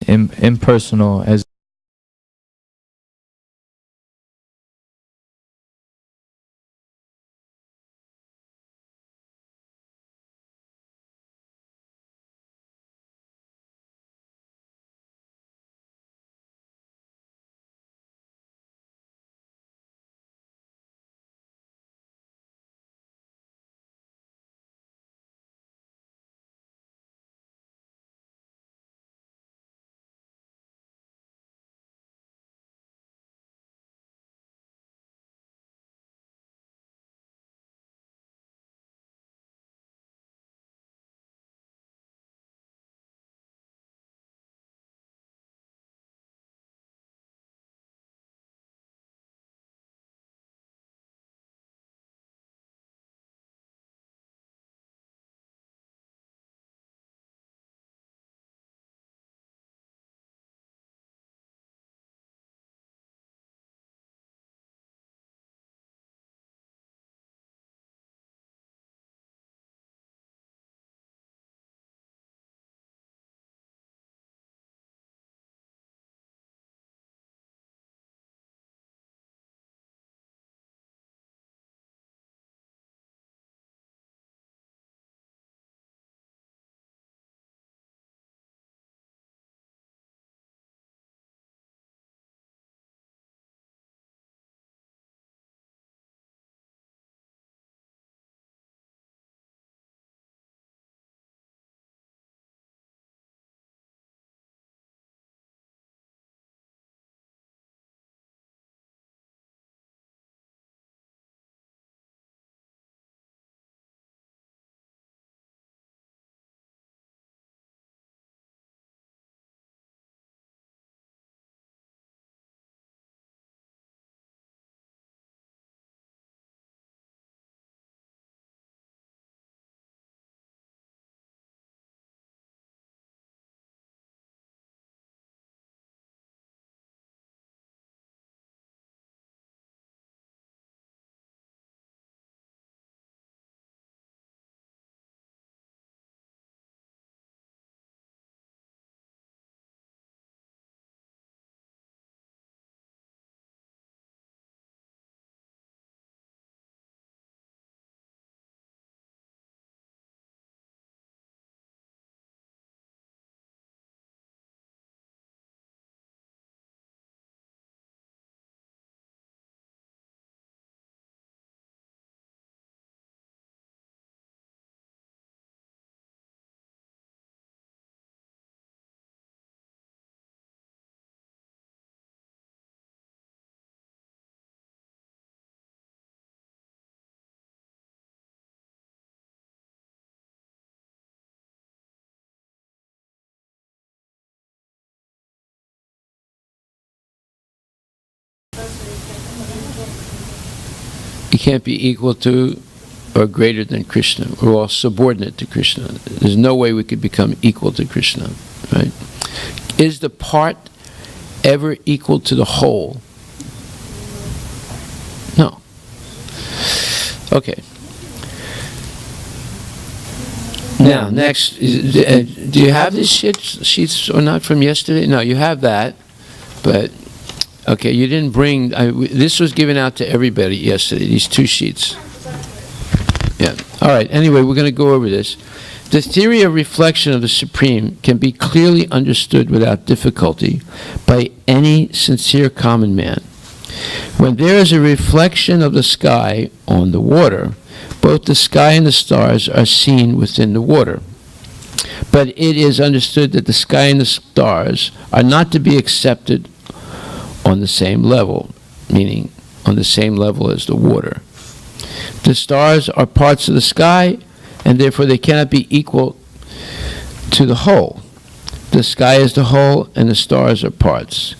impersonal as you can't be equal to or greater than Krishna. We're all subordinate to Krishna. There's no way we could become equal to Krishna, right? Is the part ever equal to the whole? No. Okay. Now, next, do you have these sheets or not from yesterday? No, you have that, but okay, you didn't bring. This was given out to everybody yesterday. These 2 sheets. Yeah. All right. Anyway, we're going to go over this. The theory of reflection of the Supreme can be clearly understood without difficulty by any sincere common man. When there is a reflection of the sky on the water, both the sky and the stars are seen within the water. But it is understood that the sky and the stars are not to be accepted on the same level, meaning on the same level as the water. The stars are parts of the sky, and therefore they cannot be equal to the whole. The sky is the whole, and the stars are parts.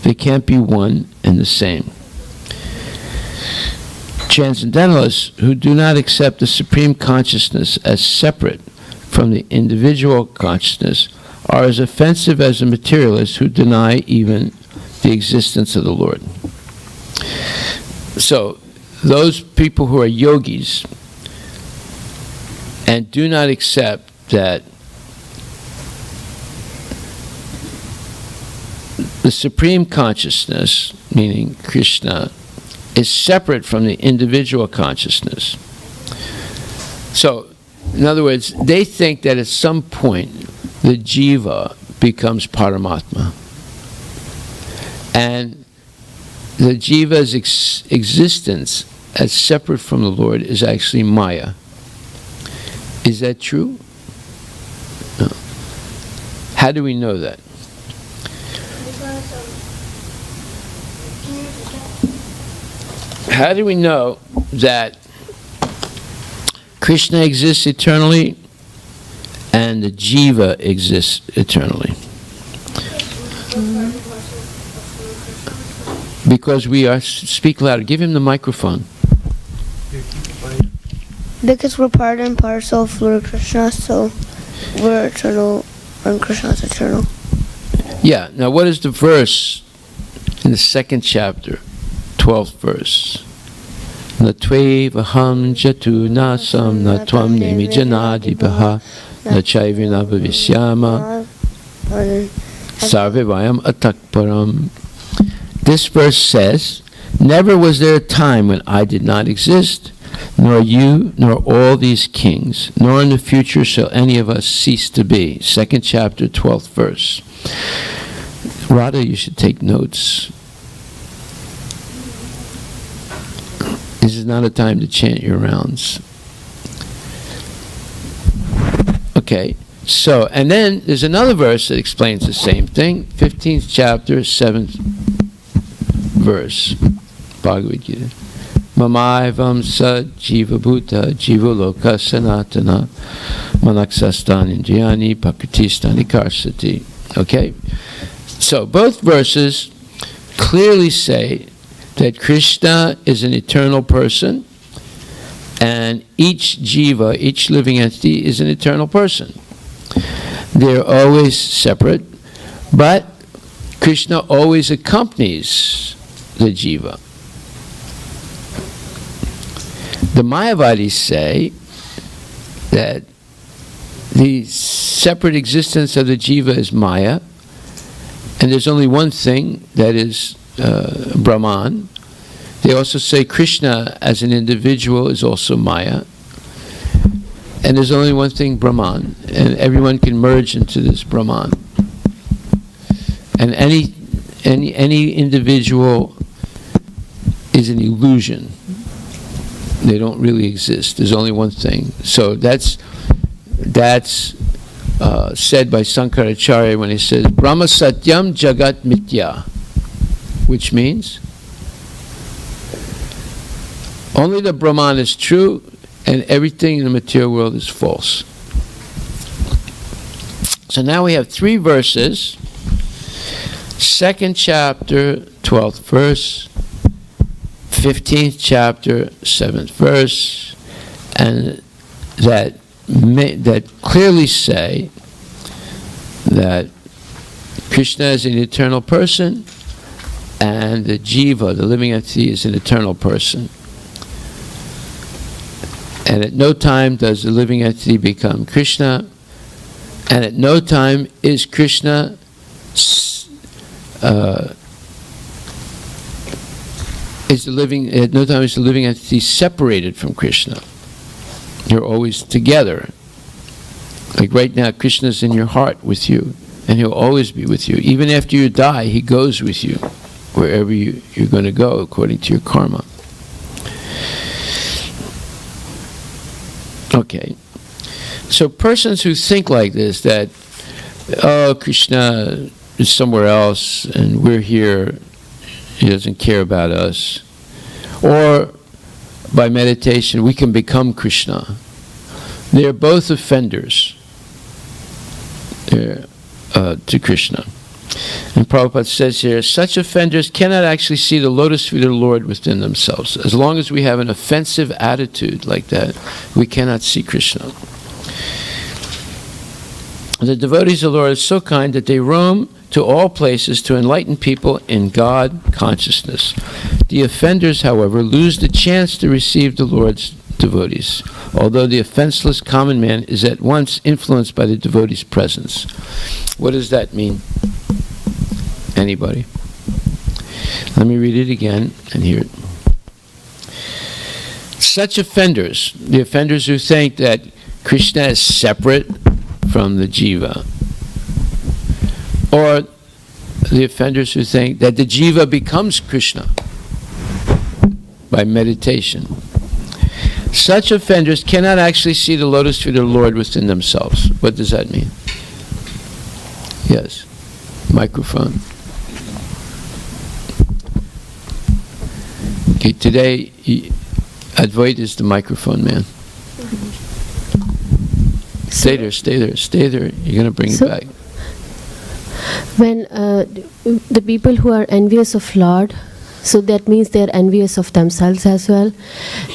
They can't be one and the same. Transcendentalists who do not accept the Supreme Consciousness as separate from the individual consciousness are as offensive as the materialists who deny even the existence of the Lord. So, those people who are yogis and do not accept that the supreme consciousness, meaning Krishna, is separate from the individual consciousness. So, in other words, they think that at some point the jiva becomes Paramatma. And the jiva's existence as separate from the Lord is actually Maya. Is that true? No. How do we know that? How do we know that Krishna exists eternally and the jiva exists eternally? Because we are, speak louder, give him the microphone. Because we're part and parcel of Lord Krishna, so we're eternal and Krishna is eternal. Yeah, now what is the verse in the second chapter, 12th verse? Na tvevaham jatu nasam na tvam nemi janadibaha na chaivina bhavishyama sarvevayam atakparam. This verse says, never was there a time when I did not exist, nor you, nor all these kings, nor in the future shall any of us cease to be. Second chapter, 12th verse. Radha, you should take notes. This is not a time to chant your rounds. Okay, so, and then there's another verse that explains the same thing. 15th chapter, 7th verse. Bhagavad Gita. Mamaivam sa jiva bhuta jiva loka sanatana manaksastan indriyani pakritistani karsati. Okay, so both verses clearly say that Krishna is an eternal person and each jiva, each living entity, is an eternal person. They're always separate, but Krishna always accompanies the jiva. The Mayavadis say that the separate existence of the jiva is Maya, and there's only one thing that is Brahman. They also say Krishna as an individual is also Maya, and there's only one thing, Brahman, and everyone can merge into this Brahman. And any individual is an illusion. They don't really exist. There's only one thing. So that's said by Sankaracharya when he says Brahma Satyam Jagat Mitya, which means only the Brahman is true and everything in the material world is false. So now we have three verses. Second chapter, 12th verse, 15th chapter, 7th verse, and that clearly say that Krishna is an eternal person and the jiva, the living entity, is an eternal person. And at no time does the living entity become Krishna, and at no time is Krishna is the living entity separated from Krishna. You're always together. Like right now, Krishna's in your heart with you, and he'll always be with you. Even after you die, he goes with you wherever you're going to go according to your karma. Okay. So persons who think like this, that, oh, Krishna is somewhere else and we're here, he doesn't care about us, or by meditation we can become Krishna, they're both offenders to Krishna. And Prabhupada says here, such offenders cannot actually see the lotus feet of the Lord within themselves. As long as we have an offensive attitude like that, we cannot see Krishna. The devotees of the Lord are so kind that they roam to all places to enlighten people in God consciousness. The offenders, however, lose the chance to receive the Lord's devotees, although the offenseless common man is at once influenced by the devotee's presence. What does that mean? Anybody? Let me read it again and hear it. Such offenders, the offenders who think that Krishna is separate from the jiva, or the offenders who think that the jiva becomes Krishna by meditation. Such offenders cannot actually see the lotus feet of the Lord within themselves. What does that mean? Yes. Microphone. Okay, today, Advait is the microphone man. Stay there. You're going to bring it back. When the people who are envious of Lord, so that means they are envious of themselves as well,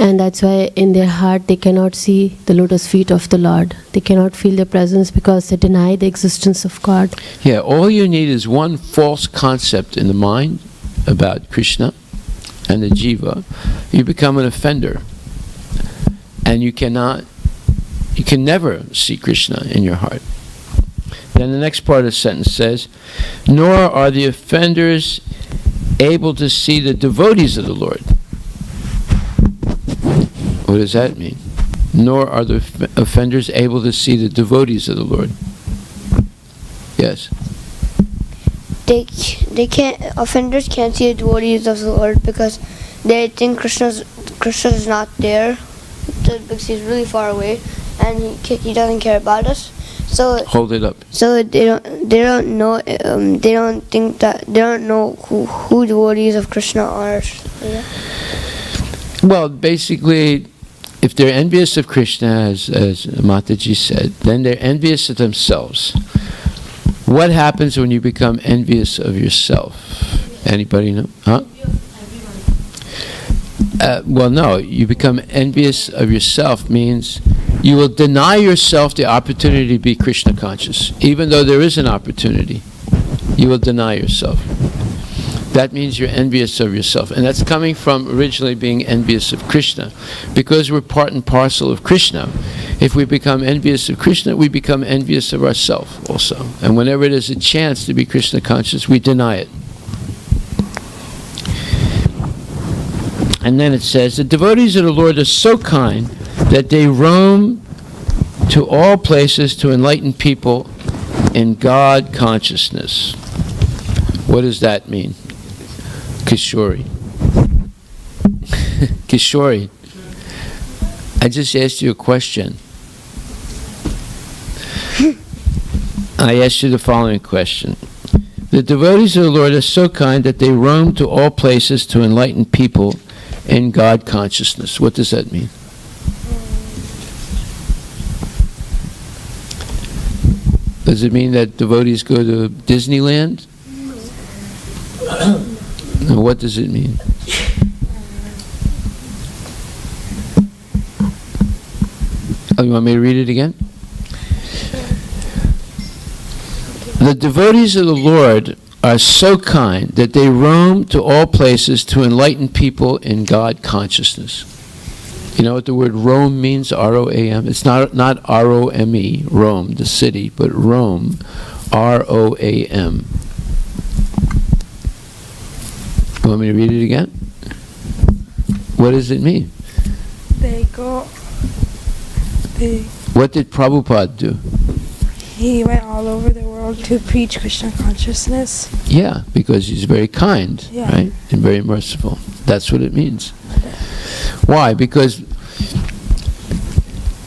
and that's why in their heart they cannot see the lotus feet of the Lord. They cannot feel their presence because they deny the existence of God. Yeah, all you need is one false concept in the mind about Krishna and the jiva. You become an offender, and you can never see Krishna in your heart. Then the next part of the sentence says, nor are the offenders able to see the devotees of the Lord. What does that mean? Nor are the offenders able to see the devotees of the Lord. Yes. They can't. Offenders can't see the devotees of the Lord because they think Krishna is not there, because he's really far away, and he doesn't care about us. So hold it up. So they don't know. They don't think that they don't know who devotees of Krishna are. Yeah. Well, basically, if they're envious of Krishna, as Mataji said, then they're envious of themselves. What happens when you become envious of yourself? Anybody know? Huh? Well, no. You become envious of yourself means you will deny yourself the opportunity to be Krishna conscious, even though there is an opportunity. You will deny yourself. That means you're envious of yourself, and that's coming from originally being envious of Krishna, because we're part and parcel of Krishna. If we become envious of Krishna, we become envious of ourselves also. And whenever there's a chance to be Krishna conscious, we deny it. And then it says, the devotees of the Lord are so kind that they roam to all places to enlighten people in God consciousness. What does that mean? Kishori. Kishori, I just asked you a question. I asked you the following question. The devotees of the Lord are so kind that they roam to all places to enlighten people in God consciousness. What does that mean? Does it mean that devotees go to Disneyland? No, what does it mean? Oh, you want me to read it again? The devotees of the Lord are so kind that they roam to all places to enlighten people in God consciousness. You know what the word roam means? R-O-A-M. It's not R-O-M-E, Rome, the city, but roam, R-O-A-M. You want me to read it again? What does it mean? What did Prabhupada do? He went all over the world to preach Krishna consciousness. Yeah, because he's very kind, yeah. Right? And very merciful. That's what it means. Why? Because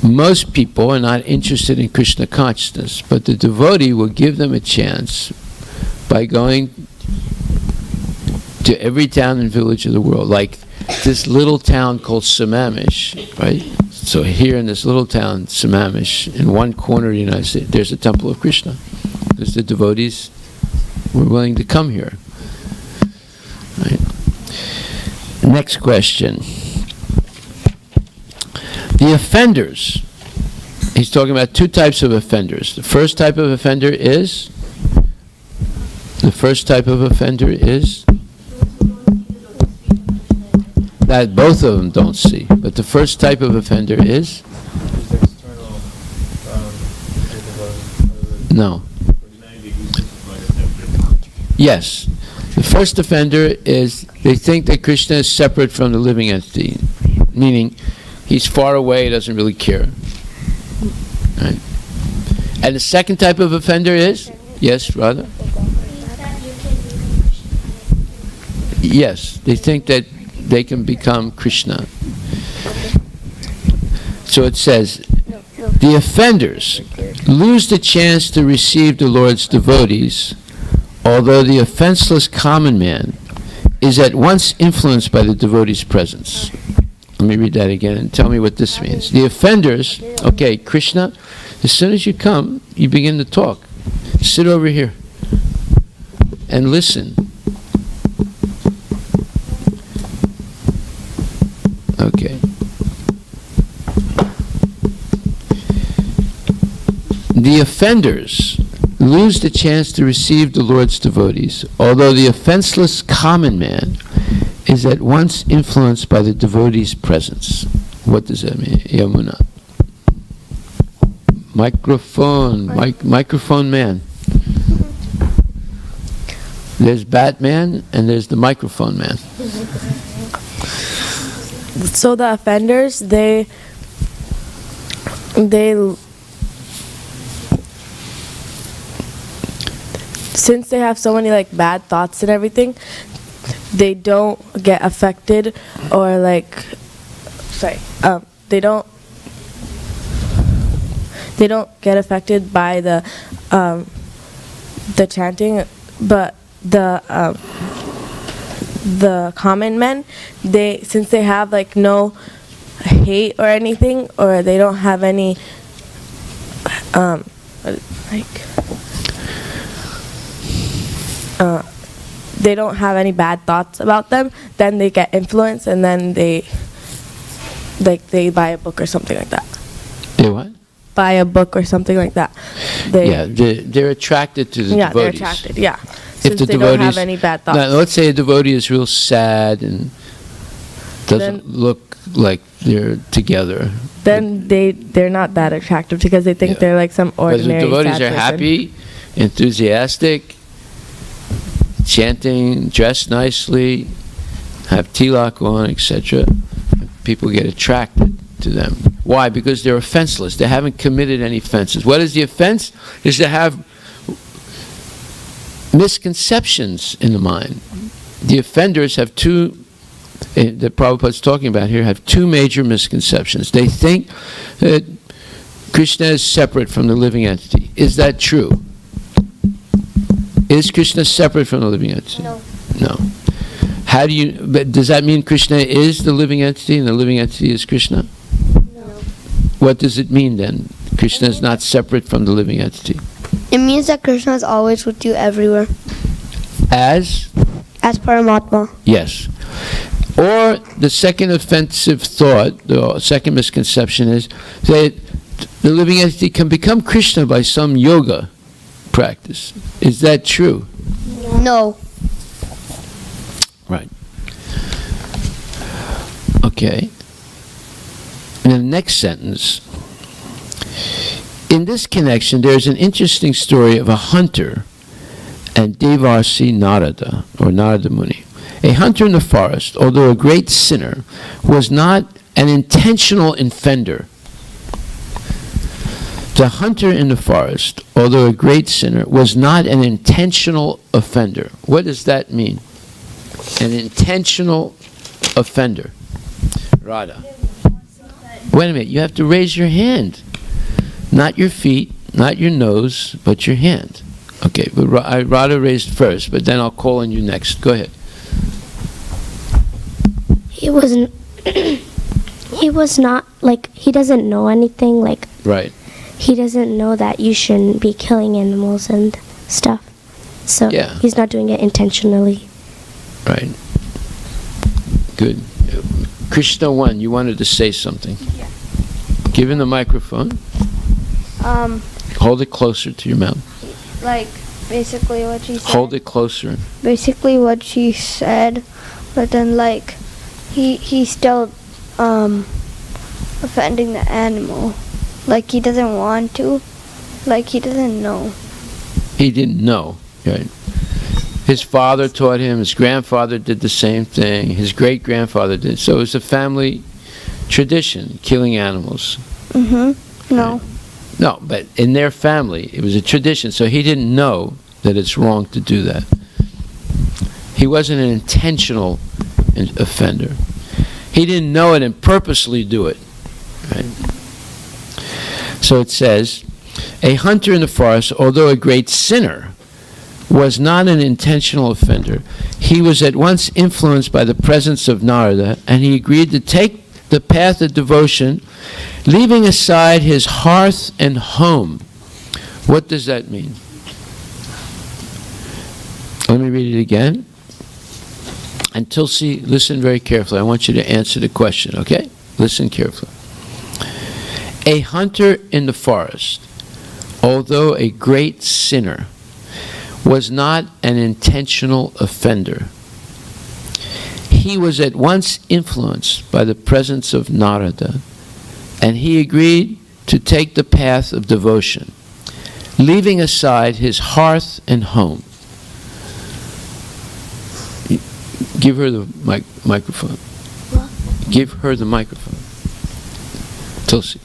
most people are not interested in Krishna consciousness, but the devotee will give them a chance by going to every town and village of the world, like this little town called Sammamish, right? So here in this little town, Sammamish, in one corner of the United States, there's a temple of Krishna, because the devotees were willing to come here. Right? Next question. The offenders. He's talking about two types of offenders. The first type of offender is that both of them don't see. But the first type of offender is? No. Yes. The first offender is they think that Krishna is separate from the living entity, meaning he's far away, doesn't really care. Right. And the second type of offender is? Yes, Radha? Yes, they think that they can become Krishna. So it says, the offenders lose the chance to receive the Lord's devotees, although the offenseless common man is at once influenced by the devotee's presence. Let me read that again and tell me what this means. The offenders, okay, Krishna, as soon as you come, you begin to talk. Sit over here and listen. Okay. The offenders lose the chance to receive the Lord's devotees, although the offenseless common man is at once influenced by the devotee's presence. What does that mean? Yamuna. Microphone man. There's Batman and there's the microphone man. So the offenders, they since they have so many like bad thoughts and everything, they don't get affected or like they don't get affected by the chanting, but the common men, since they have like no hate or anything, or they don't have any they don't have any bad thoughts about them, then they get influenced, and then they buy a book or something like that. They what? Buy a book or something like that. They're attracted to the devotees. They're attracted, yeah. If Since they don't have any bad thoughts. Now, let's say a devotee is real sad and doesn't look like they're together. Then they're not that attractive because they think they're like some ordinary But the devotees sad are person. happy, enthusiastic, chanting, dressed nicely, have tilak on, etc. People get attracted to them. Why? Because they're offenseless. They haven't committed any offenses. What is the offense? Is to have misconceptions in the mind. The offenders have two, that Prabhupada's talking about here, have two major misconceptions. They think that Krishna is separate from the living entity. Is that true? Is Krishna separate from the living entity? No. No. How do you, but does that mean Krishna is the living entity and the living entity is Krishna? No. What does it mean then? Krishna is not separate from the living entity. It means that Krishna is always with you everywhere. As Paramatma. Yes. Or the second offensive thought, the second misconception is that the living entity can become Krishna by some yoga practice. Is that true? No. Right. Okay. In the next sentence, in this connection, there's an interesting story of a hunter and Devarsi Narada, or Narada Muni. A hunter in the forest, although a great sinner, was not an intentional offender. The hunter in the forest, although a great sinner, was not an intentional offender. What does that mean? An intentional offender. Radha. Wait a minute, you have to raise your hand. Not your feet, not your nose, but your hand. Okay, but Radha raised first, but then I'll call on you next. Go ahead. He was not, like, he doesn't know anything, like, Right. he doesn't know that you shouldn't be killing animals and stuff. So Yeah. he's not doing it intentionally. Right. Good. Krishna 1, you wanted to say something. Yeah. Give him the microphone. Hold it closer to your mouth. Like, basically what she said. Hold it closer. Basically what she said, but then like, he's still offending the animal. Like, he doesn't want to. Like, he doesn't know. He didn't know. Right. His father taught him, his grandfather did the same thing, his great-grandfather did. So it was a family tradition, killing animals. No. No, but in their family, it was a tradition. So he didn't know that it's wrong to do that. He wasn't an intentional offender. He didn't know it and purposely do it. Right? So it says, a hunter in the forest, although a great sinner, was not an intentional offender. He was at once influenced by the presence of Narada, and he agreed to take the path of devotion, leaving aside his hearth and home. What does that mean? Let me read it again. And Tulsi, listen very carefully. I want you to answer the question, okay? Listen carefully. A hunter in the forest, although a great sinner, was not an intentional offender. He was at once influenced by the presence of Narada, and he agreed to take the path of devotion, leaving aside his hearth and home. Give her the microphone. What? Give her the microphone. Tulsi.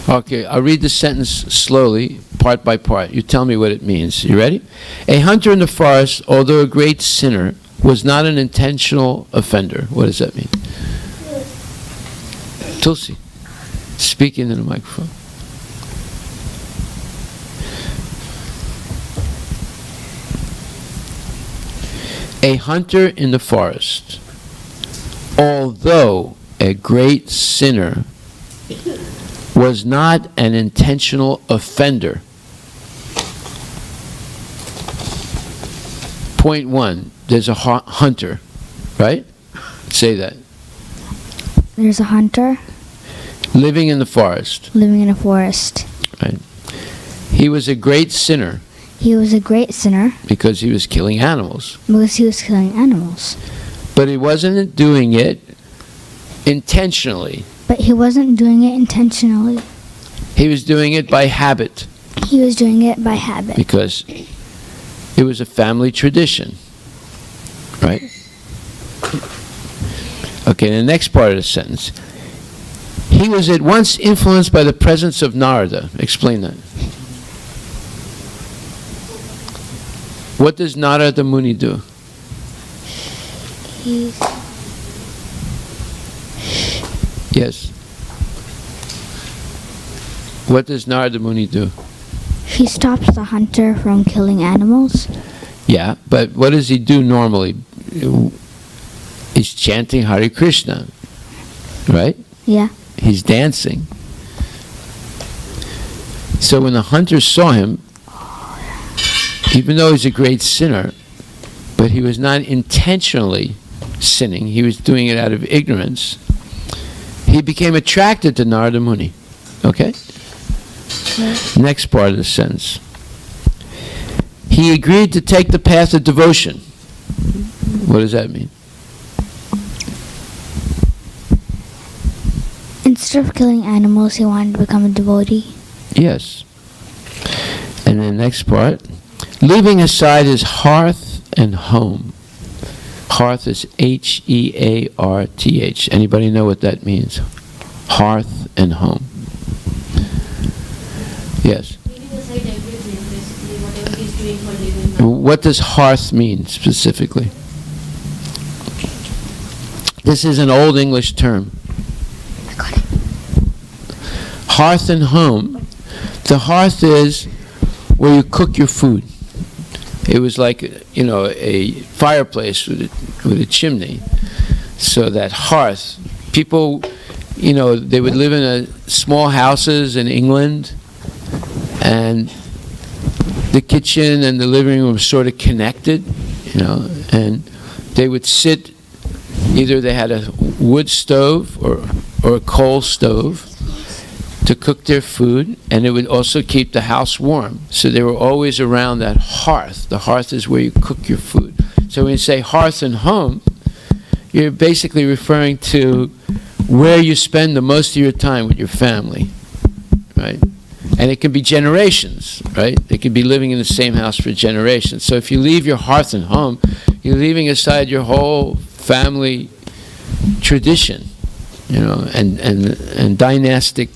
Okay, I'll read the sentence slowly, part by part. You tell me what it means. You ready? A hunter in the forest, although a great sinner, was not an intentional offender. What does that mean? Tulsi, speak into the microphone. A hunter in the forest, although a great sinner, was not an intentional offender. Point one, there's a hunter, right? Say that. There's a hunter living in the forest. living in a forest. Right. He was a great sinner He was a great sinner because he was killing animals. because he was killing animals. But he wasn't doing it intentionally. But he wasn't doing it intentionally. He was doing it by habit He was doing it by habit because it was a family tradition. Right? Okay, the next part of the sentence. He was at once influenced by the presence of Narada. Explain that. What does Narada Muni do? Yes. What does Narada Muni do? He stops the hunter from killing animals. Yeah, but what does he do normally? He's chanting Hare Krishna, right? Yeah. He's dancing. So when the hunter saw him, even though he's a great sinner, but he was not intentionally sinning, he was doing it out of ignorance, he became attracted to Narada Muni. Okay? Next part of the sentence. He agreed to take the path of devotion. What does that mean? Instead of killing animals, he wanted to become a devotee. Yes. And the next part, leaving aside his hearth and home. Hearth is H-E-A-R-T-H. Anybody know what that means? Hearth and home. Yes. What does hearth mean specifically? This is an old English term. Hearth and home. The hearth is where you cook your food. It was like, a fireplace with a chimney. So that hearth, people, they would live in small houses in England, and the kitchen and the living room were sort of connected, and they would sit, either they had a wood stove or a coal stove to cook their food, and it would also keep the house warm. So they were always around that hearth. The hearth is where you cook your food. So when you say hearth and home, you're basically referring to where you spend the most of your time with your family, right? And it can be generations, right? They could be living in the same house for generations. So if you leave your hearth and home, you're leaving aside your whole family tradition, and dynastic,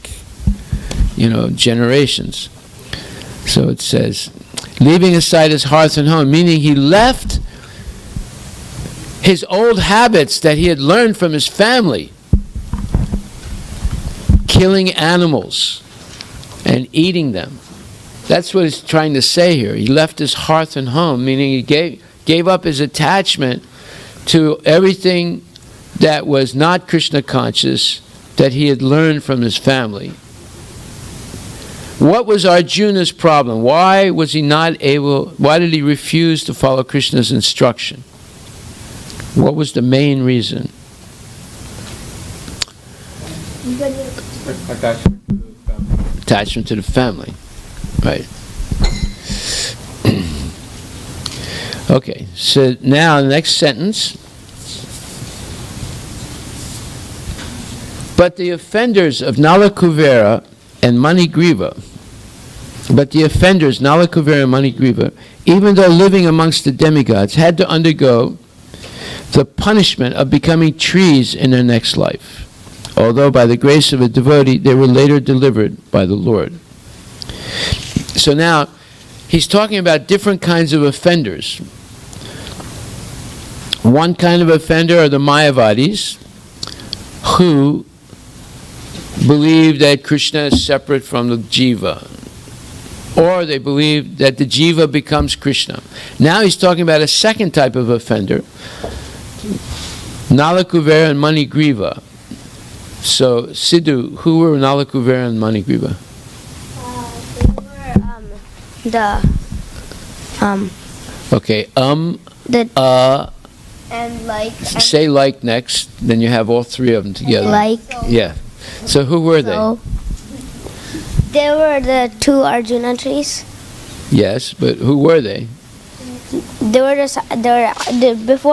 generations. So it says, leaving aside his hearth and home, meaning he left his old habits that he had learned from his family, killing animals and eating them. That's what he's trying to say here. He left his hearth and home, meaning he gave up his attachment to everything that was not Krishna conscious that he had learned from his family. What was Arjuna's problem? Why did he refuse to follow Krishna's instruction? What was the main reason? Attachment to the family. Right. Okay, so now the next sentence. But the offenders of Nalakuvera and Manigriva, even though living amongst the demigods, had to undergo the punishment of becoming trees in their next life, although by the grace of a devotee they were later delivered by the Lord. So now he's talking about different kinds of offenders. One kind of offender are the Mayavadis, who believe that Krishna is separate from the jiva, or they believe that the jiva becomes Krishna. Now he's talking about a second type of offender, Nalakuvera and Manigriva. So, Sidhu, who were Nalakuvera and Manigriva? They were Okay, and like. say like next, then you have all three of them together. Like. Yeah. So who were they? So, they were the two Arjuna trees. Yes, but who were they? Before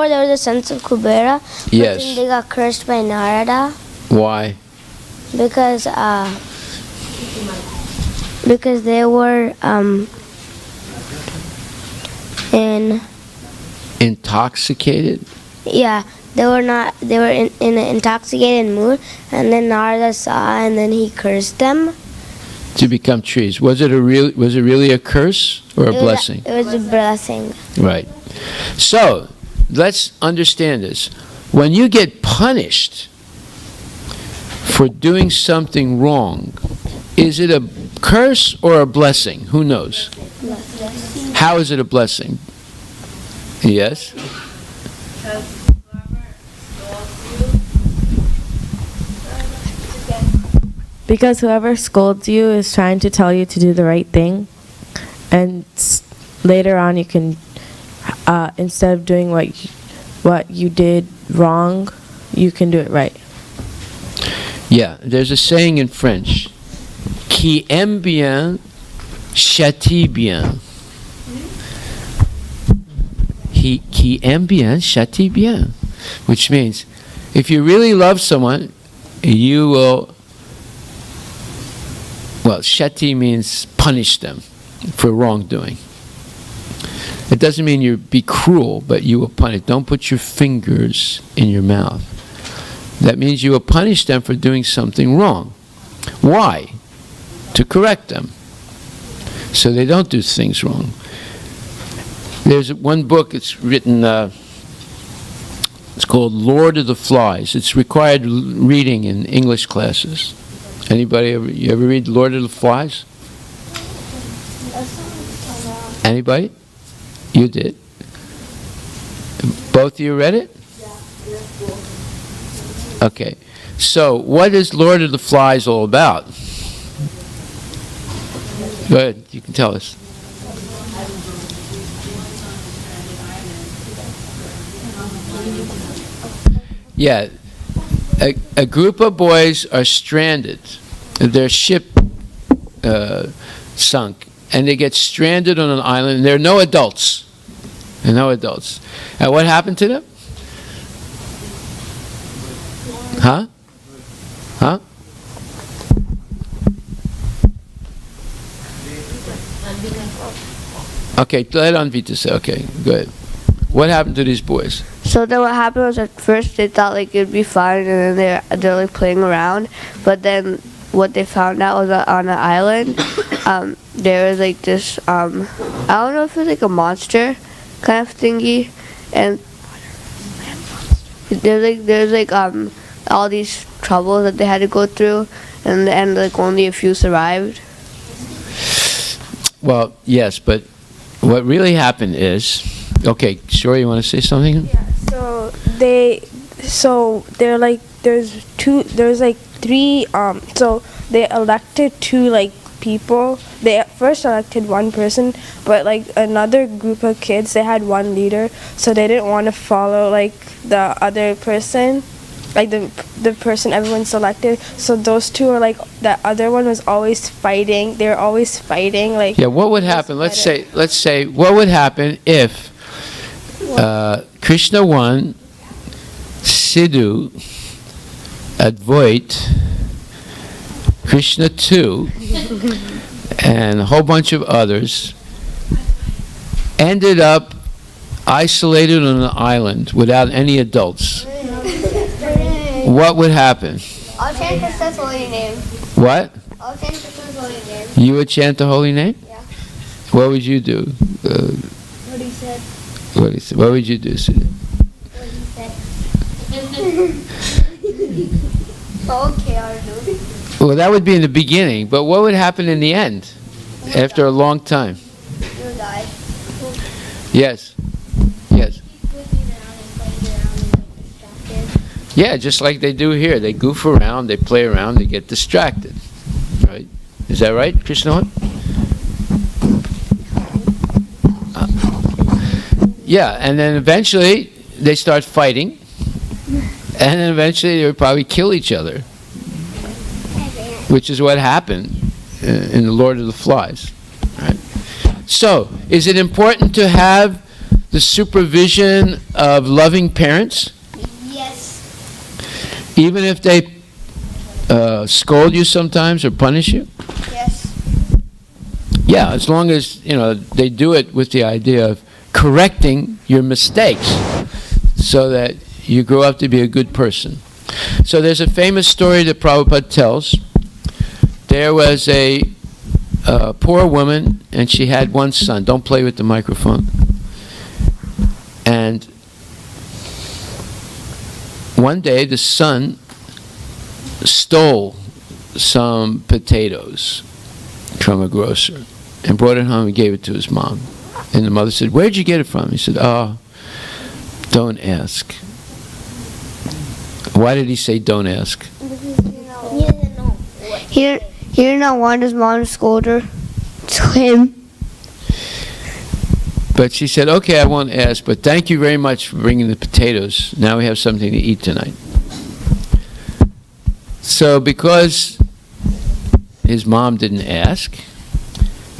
they were the sons of Kubera. Yes. But then they got cursed by Narada. Why? Because they were Intoxicated? Yeah, they were in an intoxicated mood, and then Narada saw, and then he cursed them. To become trees. Was it really a curse or a blessing? It was a blessing. Right. So, let's understand this. When you get punished for doing something wrong, is it a curse or a blessing? Who knows? How is it a blessing? Yes? Because whoever scolds you is trying to tell you to do the right thing, and later on you can, instead of doing what you did wrong, you can do it right. Yeah, there's a saying in French, qui aime bien, châtie bien. Qui aime bien, châtie bien. Which means, if you really love someone, you will, châtie means punish them for wrongdoing. It doesn't mean you be cruel, but you will punish. Don't put your fingers in your mouth. That means you will punish them for doing something wrong. Why? To correct them, so they don't do things wrong. There's one book, it's written, it's called Lord of the Flies. It's required reading in English classes. Anybody you ever read Lord of the Flies? Anybody? You did. Both of you read it? Okay. So, what is Lord of the Flies all about? Go ahead, you can tell us. Yeah, a group of boys are stranded. Their ship sunk, and they get stranded on an island, and there are no adults. And what happened to them? Huh? Okay, let Anvita say. Okay, good. What happened to these boys? So then what happened was at first they thought like it'd be fine, and then they're like playing around. But then what they found out was that on an island, there was like this I don't know if it was like a monster kind of thingy, and there's like all these troubles that they had to go through, and in the end like only a few survived. Well, yes, but what really happened is, okay, sure, you want to say something? Yeah, so they're like, there's like three, so they elected two like people. They at first elected one person, but like another group of kids, they had one leader, so they didn't want to follow like the other person, like the person everyone selected. So those two are like, that other one was always fighting. They were always fighting. Like, Yeah, what would happen? Let's say, what would happen if Krishna 1, Sidhu, Advait, Krishna 2, and a whole bunch of others ended up isolated on an island without any adults? What would happen? I'll chant Krishna's holy name. What? I'll chant Krishna's holy name. You would chant the holy name? Yeah. What would you do? What he said. What he said. What would you do, Sidhu? What he said. Okay, I'll do. Well, that would be in the beginning, but what would happen in the end? After a long time? You'll die. Yes. Yes. Yeah, just like they do here. They goof around, they play around, they get distracted. Right? Is that right, Krishna? Yeah, and then eventually they start fighting, and then eventually they would probably kill each other, which is what happened in The Lord of the Flies. Right? So, is it important to have the supervision of loving parents? Yes. Even if they scold you sometimes or punish you? Yes. Yeah, as long as, they do it with the idea of correcting your mistakes so that you grow up to be a good person. So there's a famous story that Prabhupada tells. There was a poor woman, and she had one son. Don't play with the microphone. And one day the son stole some potatoes from a grocer and brought it home and gave it to his mom. And the mother said, "Where'd you get it from?" He said, "Oh, don't ask." Why did he say don't ask? He did not want his mom to scold her. To him. But she said, "Okay, I won't ask, but thank you very much for bringing the potatoes. Now we have something to eat tonight." So because his mom didn't ask,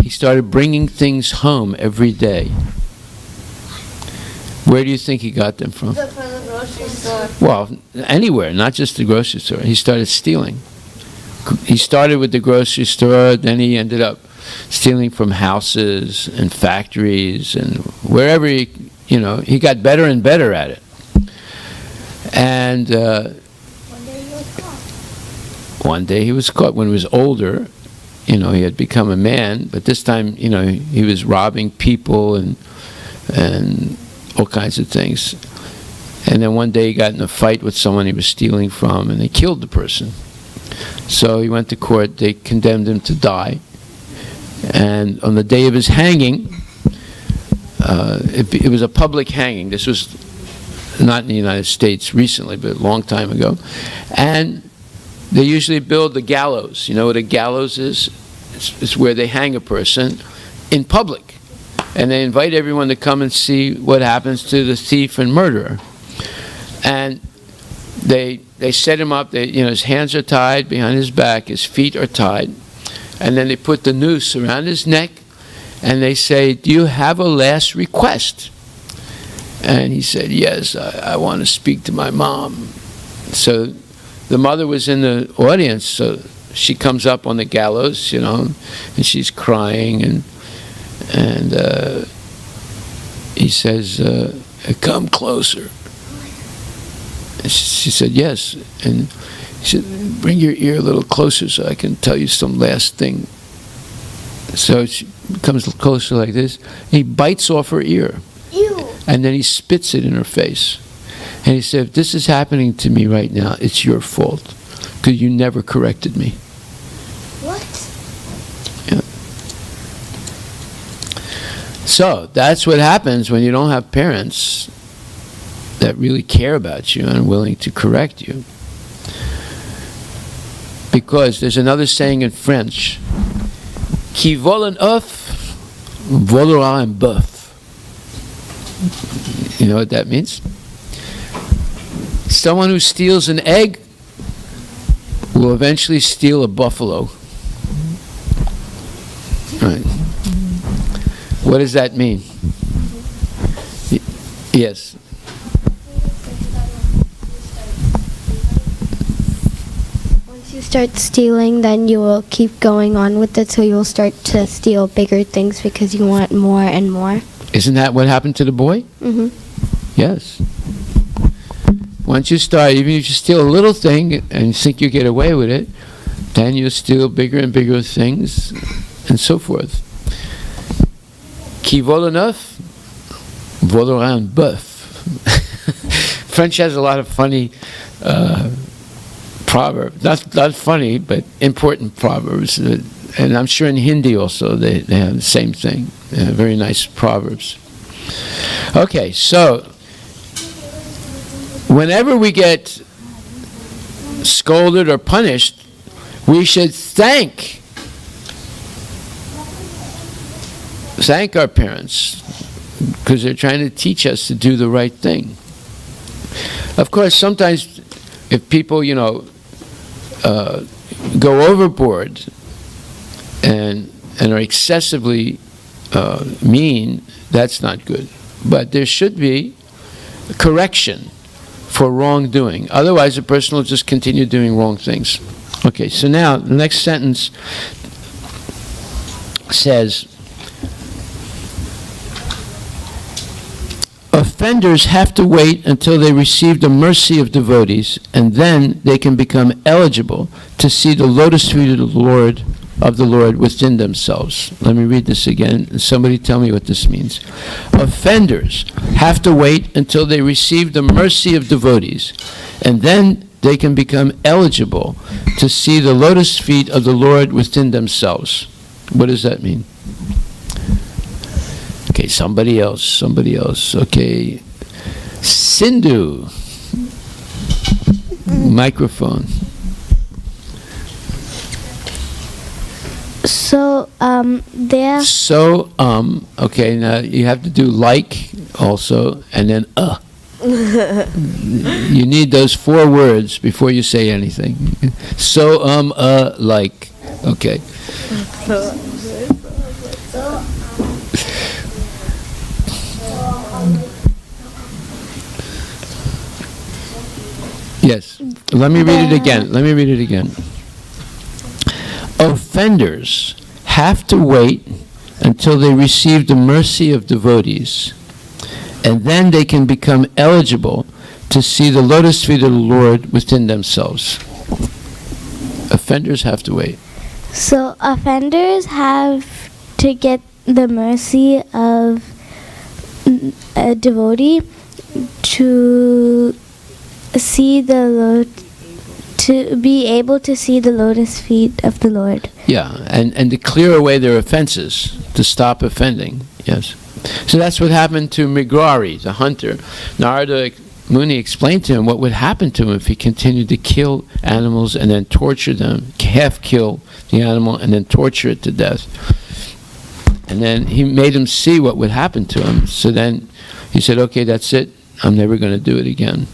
he started bringing things home every day. Where do you think he got them from? From the grocery store. Well, anywhere, not just the grocery store. He started stealing. He started with the grocery store, then he ended up stealing from houses and factories and wherever he got better and better at it. And one day he was caught. When he was older, he had become a man, but this time, he was robbing people and all kinds of things. And then one day he got in a fight with someone he was stealing from, and they killed the person. So he went to court. They condemned him to die. And on the day of his hanging, it was a public hanging. This was not in the United States recently, but a long time ago. And they usually build the gallows. You know what a gallows is? It's where they hang a person in public. And they invite everyone to come and see what happens to the thief and murderer. And they set him up. His hands are tied behind his back. His feet are tied. And then they put the noose around his neck. And they say, "Do you have a last request?" And he said, "Yes, I want to speak to my mom." So the mother was in the audience. So she comes up on the gallows, and she's crying. And he says, come closer. And she said, yes. And he said, bring your ear a little closer so I can tell you some last thing. So she comes closer like this. He bites off her ear. Ew. And then he spits it in her face. And he said, if this is happening to me right now, it's your fault. Because you never corrected me. What? Yeah. So that's what happens when you don't have parents that really care about you and are willing to correct you. Because there's another saying in French, qui vole un œuf, volera un bœuf. You know what that means? Someone who steals an egg will eventually steal a buffalo. Right. What does that mean? Yes. Once you start stealing, then you will keep going on with it, so you'll start to steal bigger things because you want more and more. Isn't that what happened to the boy? Mm-hmm. Yes. Once you start, even if you steal a little thing and you think you get away with it, then you steal bigger and bigger things and so forth. Qui vole un œuf, volera un bœuf. French has a lot of funny proverbs. Not funny, but important proverbs. And I'm sure in Hindi also they have the same thing. Very nice proverbs. Okay, so whenever we get scolded or punished, we should thank our parents because they're trying to teach us to do the right thing. Of course, sometimes if people, go overboard and are excessively mean, that's not good. But there should be correction for wrongdoing. Otherwise, a person will just continue doing wrong things. Okay, so now the next sentence says, offenders have to wait until they receive the mercy of devotees, and then they can become eligible to see the lotus feet of the Lord within themselves. Let me read this again. Somebody tell me what this means. Offenders have to wait until they receive the mercy of devotees, and then they can become eligible to see the lotus feet of the Lord within themselves. What does that mean? Okay, somebody else. Okay. Sindhu. Microphone. So, okay, now you have to do like also, and then You need those 4 words before you say anything. So, like. Okay. Yes. Let me read it again. Offenders have to wait until they receive the mercy of devotees, and then they can become eligible to see the lotus feet of the Lord within themselves. Offenders have to wait. So offenders have to get the mercy of a devotee to see to be able to see the lotus feet of the Lord. Yeah, and to clear away their offenses, to stop offending. Yes. So that's what happened to Migrari, the hunter. Narada Muni explained to him what would happen to him if he continued to kill animals and then torture them, half kill the animal and then torture it to death. And then he made him see what would happen to him. So then he said, okay, that's it. I'm never going to do it again.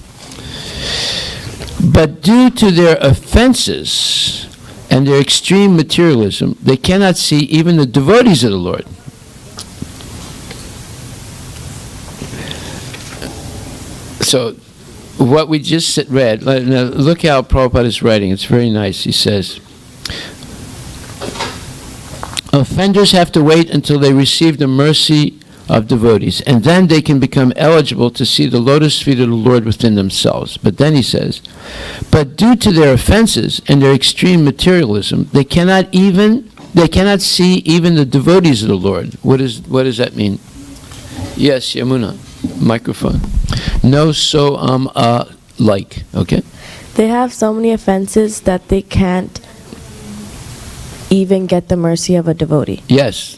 But due to their offenses and their extreme materialism, they cannot see even the devotees of the Lord. So, what we just read, now look how Prabhupada is writing. It's very nice. He says, Offenders have to wait until they receive the mercy of devotees, and then they can become eligible to see the lotus feet of the Lord within themselves. But then he says, but due to their offenses and their extreme materialism, they cannot see even the devotees of the Lord. What does that mean? Yes, Yamuna, microphone. No, so like, okay? They have so many offenses that they can't even get the mercy of a devotee. Yes,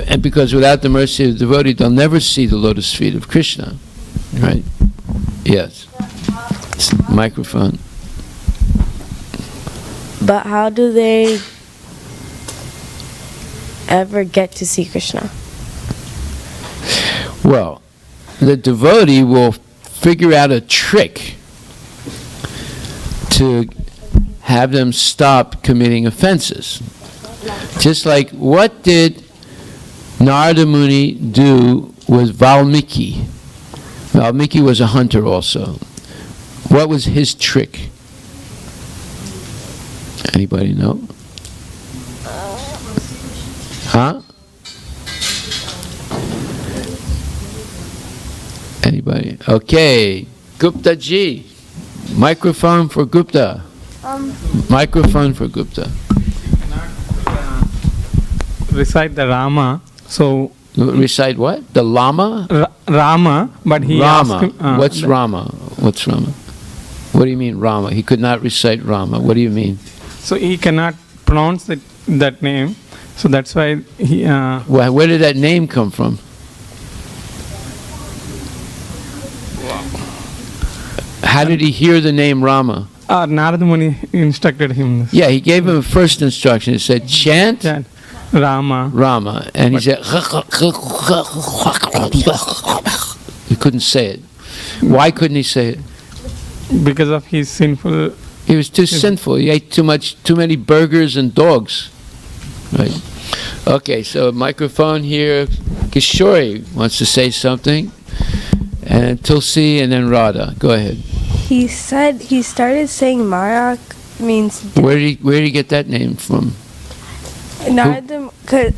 and because without the mercy of the devotee, they'll never see the lotus feet of Krishna, right? Yes. Microphone. But how do they ever get to see Krishna? Well, the devotee will figure out a trick to have them stop committing offenses. Just like, what did Narada Muni do with Valmiki? Valmiki was a hunter also. What was his trick? Anybody know? Huh? Anybody? Okay. Gupta ji. Microphone for Gupta. Microphone for Gupta. Recite the Rama. So recite what? The Lama? Rama, but he Rama. asked him, What's Rama? What's Rama? What do you mean Rama? He could not recite Rama. What do you mean? So he cannot pronounce that name. So that's why he. Where did that name come from? How did he hear the name Rama? Narada Muni instructed him. Yeah, he gave him a first instruction. He said, chant Rama. Rama. And he said, he couldn't say it. Why couldn't he say it? Because of his sinful. He was too sinful. He ate too many burgers and dogs. Right. Okay, so microphone here. Kishori wants to say something. And Tulsi and then Radha. Go ahead. He said he started saying Mara means death. Where did he get that name from?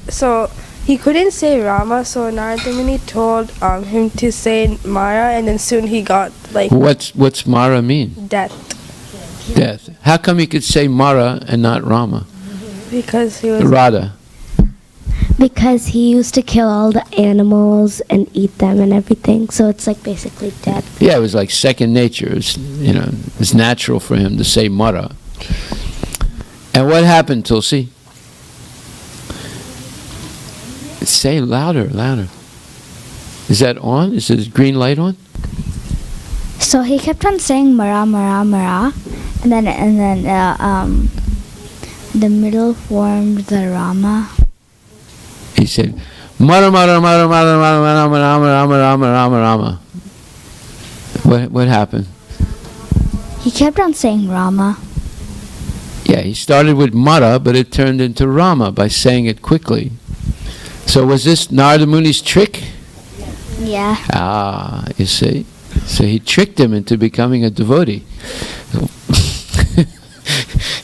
So he couldn't say Rama, so Narada Muni told him to say Mara, and then soon he got like. What's Mara mean? Death. Death. How come he could say Mara and not Rama? Because he was. Radha. Because he used to kill all the animals and eat them and everything, so it's like basically death. Yeah, it was like second nature. It's natural for him to say Mara. And what happened, Tulsi? Say louder. Is that on? Is the green light on? So he kept on saying Mara, Mara, Mara, and then the middle formed the Rama. He said, Mara, Mara, Mara, Mara, Mara, Mara, Mara, Mara, Mara, Mara, Rama. What happened? He kept on saying Rama. Yeah, he started with Mara, but it turned into Rama by saying it quickly. So was this Narada Muni's trick? Yeah. Ah, you see? So he tricked him into becoming a devotee.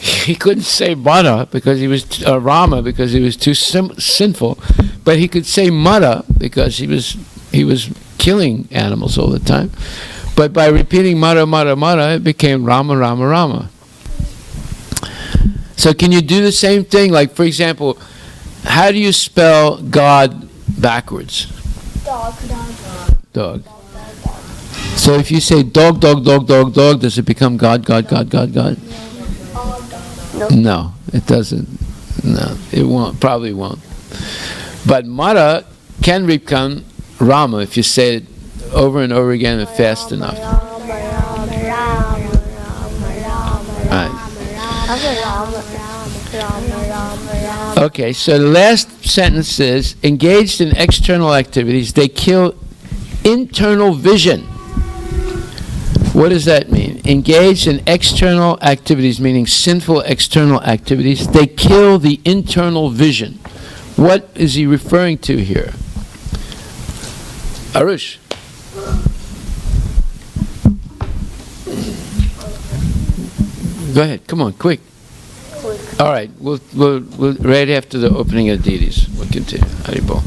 He couldn't say Mara because he was Rama because he was too sinful, but he could say Mara because he was killing animals all the time. But by repeating Mara, Mara, Mara, it became Rama, Rama, Rama. So can you do the same thing? Like, for example, how do you spell God backwards? Dog. So if you say dog, dog, dog, dog, dog, does it become God, God, God, God, God? No, it doesn't. No, it won't. Probably won't. But Mara can become Rama if you say it over and over again and fast enough. Right. Okay, so the last sentence is, engaged in external activities, they kill internal vision. What does that mean? Engaged in external activities, meaning sinful external activities, they kill the internal vision. What is he referring to here? Arush. Go ahead, come on, quick. All right, we'll right after the opening of deities, we'll continue. Haribol.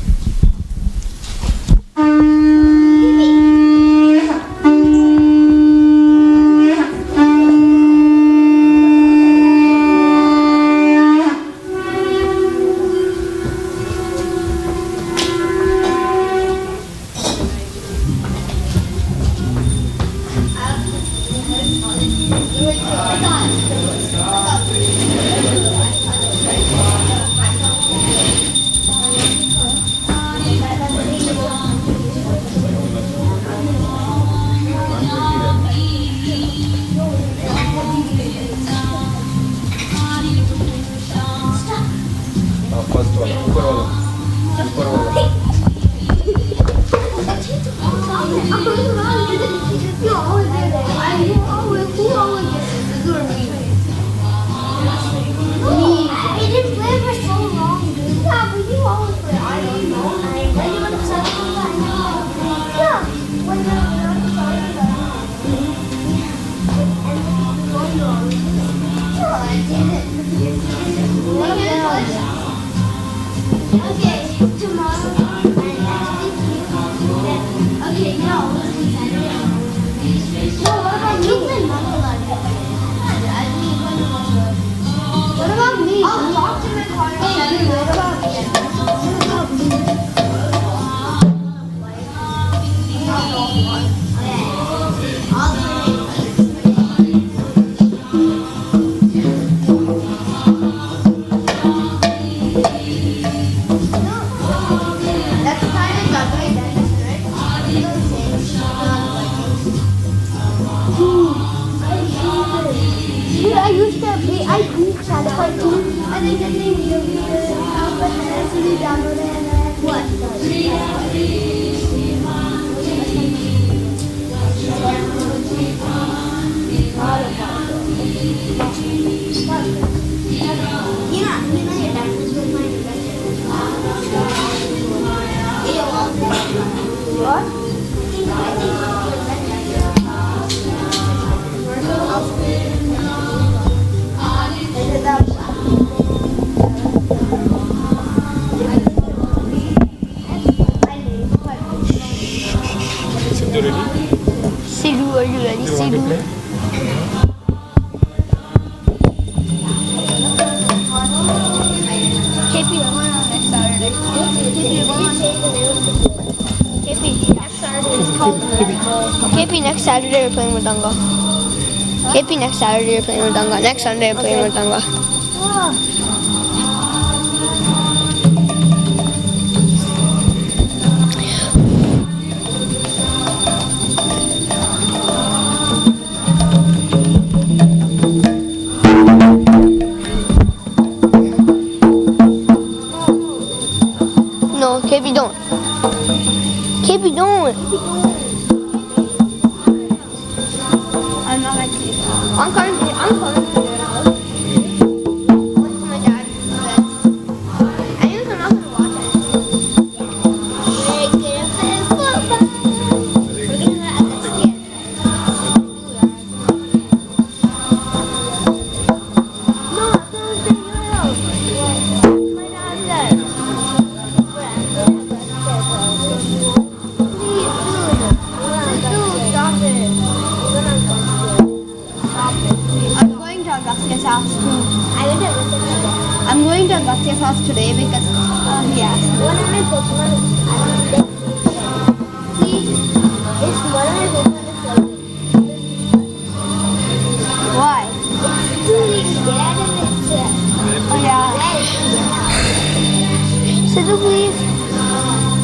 Sidhu, are you ready? Sidhu. KP, we're going on next Saturday. KP, next Saturday is called KP, next Saturday we're playing with Danga. KP, next Saturday you're playing with Danga. Next Sunday we're playing with Danga. No, KP, don't. KP, don't. I'm not like you. I'm coming to your house. What's my dad said? Anyways, I'm not gonna watch it. We're gonna understand. No, I'm gonna stay in your house. My dad said. Stop it. I'm going to Agastya's house too. I'm going to Agastya's house today because he asked. One of my Pokemon please, it's one of my Pokemon why? It's too dead and it's oh yeah. Sidhu, please.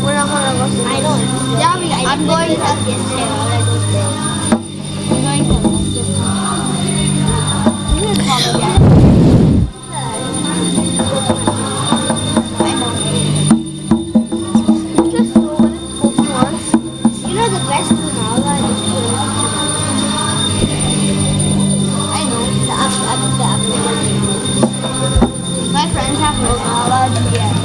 We're not going to go. I know. Yeah, I'm going to yesterday. I'm going to. You can call me back. I know. You just know what it's Pokemon. You know the best Lunala is I know. The my friends have Lunala GX.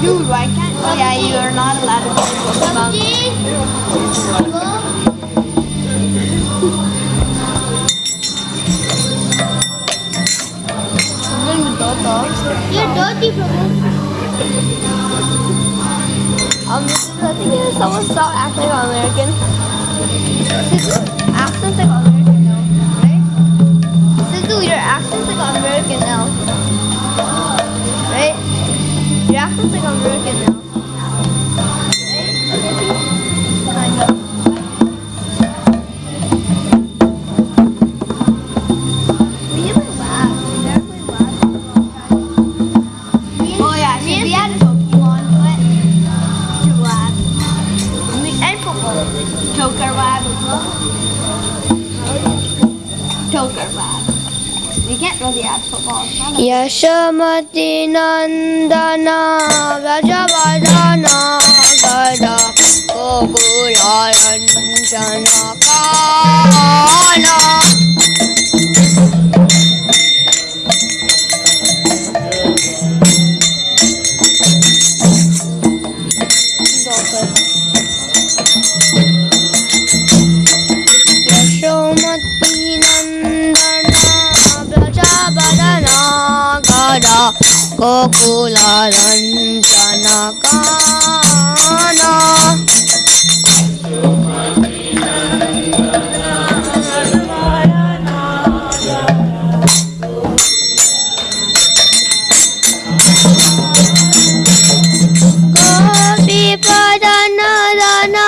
Dude, why can't? Oh yeah, you are not allowed to. You're dirty, Prabhu. This is the thing is, someone stop acting like American. Accents like American now, right? Sidhu, your accents like American now. Right? Your accents like American now. Oh yeah, we had a Pokemon to it. And football. Toker Lab as well. Toker Lab. We can't really add football. Yashamati Nandana Vrajavadana Gada Gokula Ranjana Kana. Yashomati Nandana Vrajavadana Gada Gokula Ranjana Kana. Gopi Padana Dana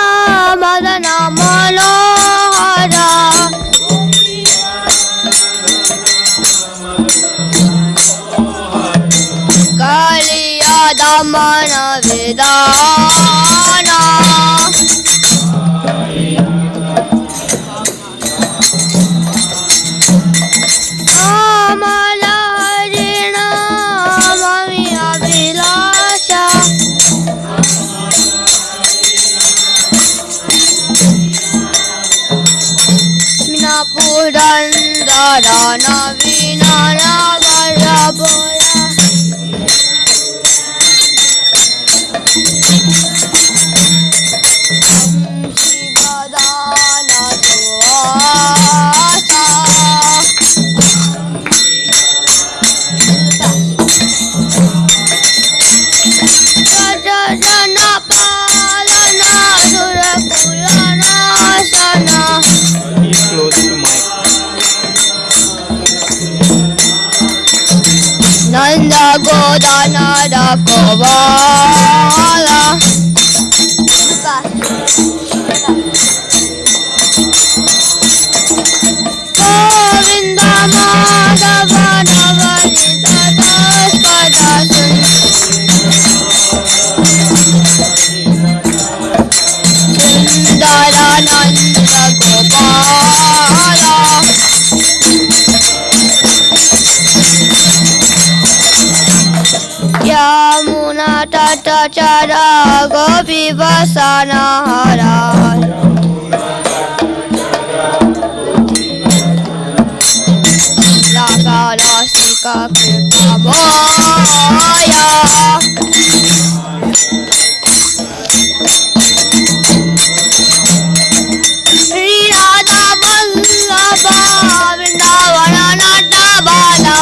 Madana Malohara Kaliya Damana Vidana Amala Harina Mami Abhilasha Mina Purandara Navina Nagarabora Shivadana Suasa Rajana Palana Surakulana Sana Close to mic. Nanda Godana Dakovala Govinda Madhava Navanita Daspadasan Sundarananda Gopala Yamuna Tata Chara Gopi Vasana Hara Laka Lasika Kripa Moya Radha Vallabha Vrindavana Natabala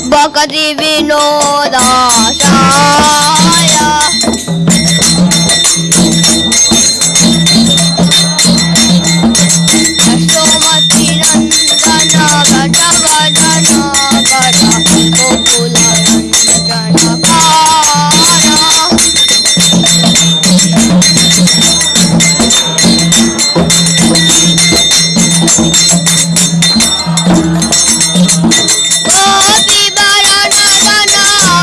Bhakti Vinoda Shaya Yashomati Nandana Gatavadana Gata Gokula Ranjana Kana Gopi Baranadana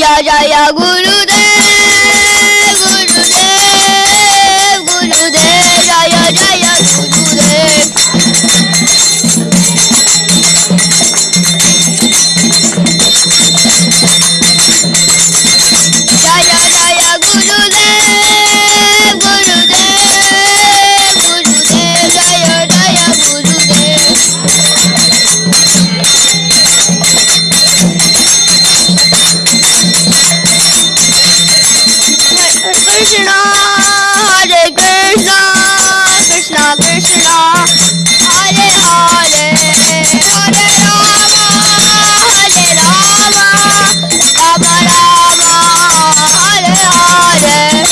Jaya Jaya Gurudev, Gurudev, Gurudev, Jaya Jaya Gurudev. Jaya Jaya Gurudev, Gurudev, Gurudev, Jaya Jaya Gurudev. Krishna, Hare Krishna, Krishna Krishna, Hare Hare, Hare Rama, Hare Rama, Rama Rama, Hare Hare.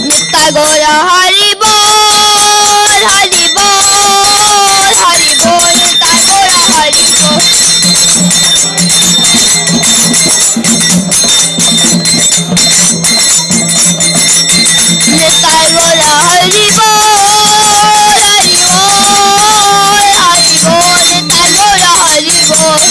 Nitya Gora Hari Bol, Hari Bol, Hari Bol, Nitya Gora Hari Bol. Nitya Gora Hari Bol, Hari Bol, Hari Bol, Nitya Gora Hari Bol.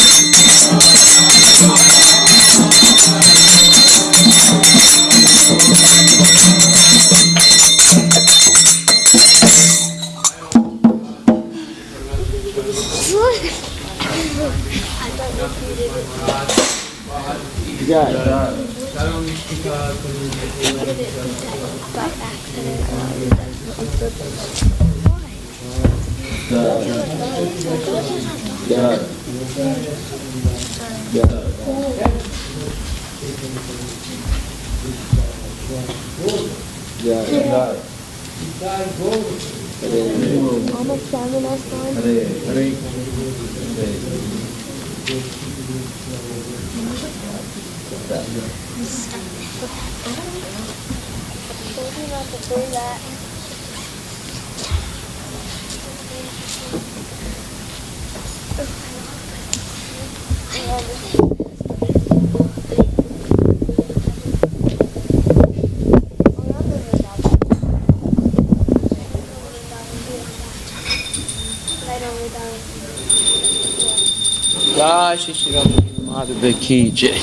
Jai Shri Shri Ram Madhava Ki Jai.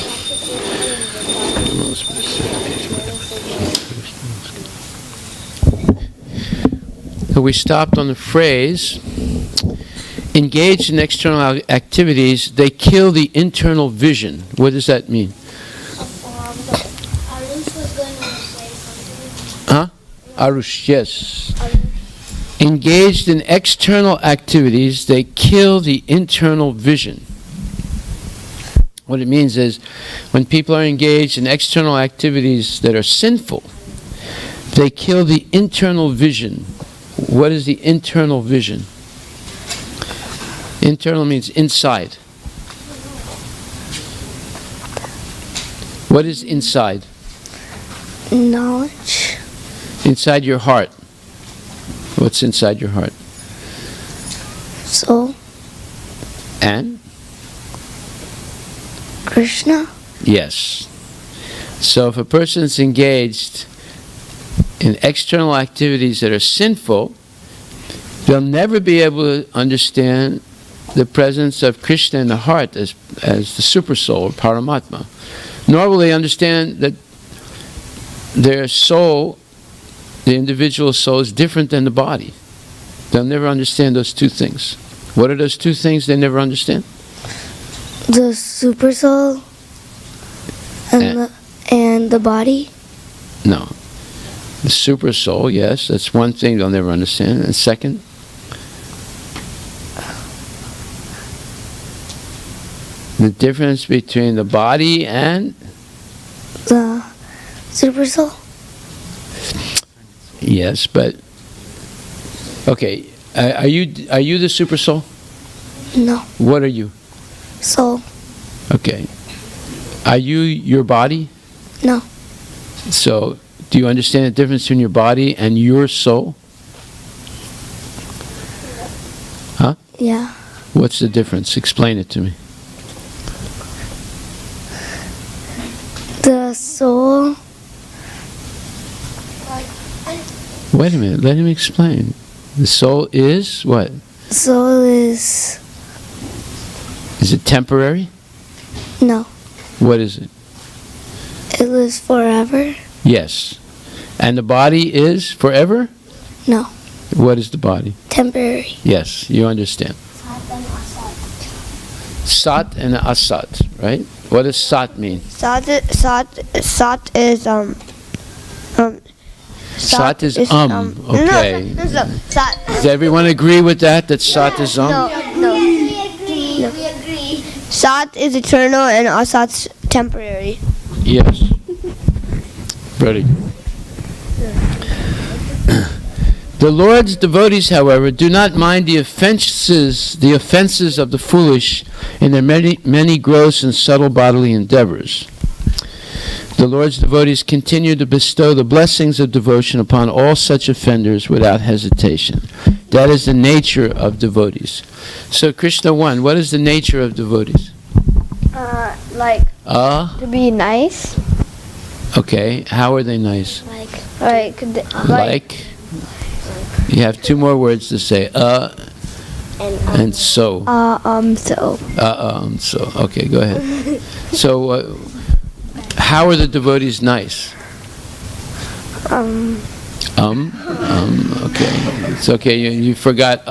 So we stopped on the phrase, engaged in external activities, they kill the internal vision. What does that mean? Arush was going to say something. Huh? Arush, yes. Engaged in external activities, they kill the internal vision. What it means is, when people are engaged in external activities that are sinful, they kill the internal vision. What is the internal vision? Internal means inside. What is inside? Knowledge. Inside your heart. What's inside your heart? Soul. And? Krishna. Yes. So if a person is engaged in external activities that are sinful, they'll never be able to understand the presence of Krishna in the heart as the super soul or Paramatma. Nor will they understand that their soul, the individual soul, is different than the body. They'll never understand those two things. What are those two things they never understand? The super soul and the body. No. The super soul, yes, that's one thing they'll never understand. And second? The difference between the body and? The super soul. Yes, but okay. Are you the super soul? No. What are you? Soul. Okay. Are you your body? No. So, do you understand the difference between your body and your soul? Huh? Yeah. What's the difference? Explain it to me. The soul. Wait a minute, let him explain. The soul is what? Soul is Is it temporary? no. What is it? It lives forever. Yes. And the body is forever? No. What is the body? Temporary. Yes, you understand. Sat and asat, right? What does sat mean? Sat is Sat is okay. No, sat. Does everyone agree with that? That sat is No. Sat is eternal and asat's temporary. Yes. Ready. The Lord's devotees, however, do not mind the offenses of the foolish in their many gross and subtle bodily endeavors. The Lord's devotees continue to bestow the blessings of devotion upon all such offenders without hesitation. That is the nature of devotees. So, Krishna 1, what is the nature of devotees? To be nice. Okay, how are they nice? Like You have two more words to say, and so. so. Okay, go ahead. So, how are the devotees nice? Okay. It's okay, you forgot,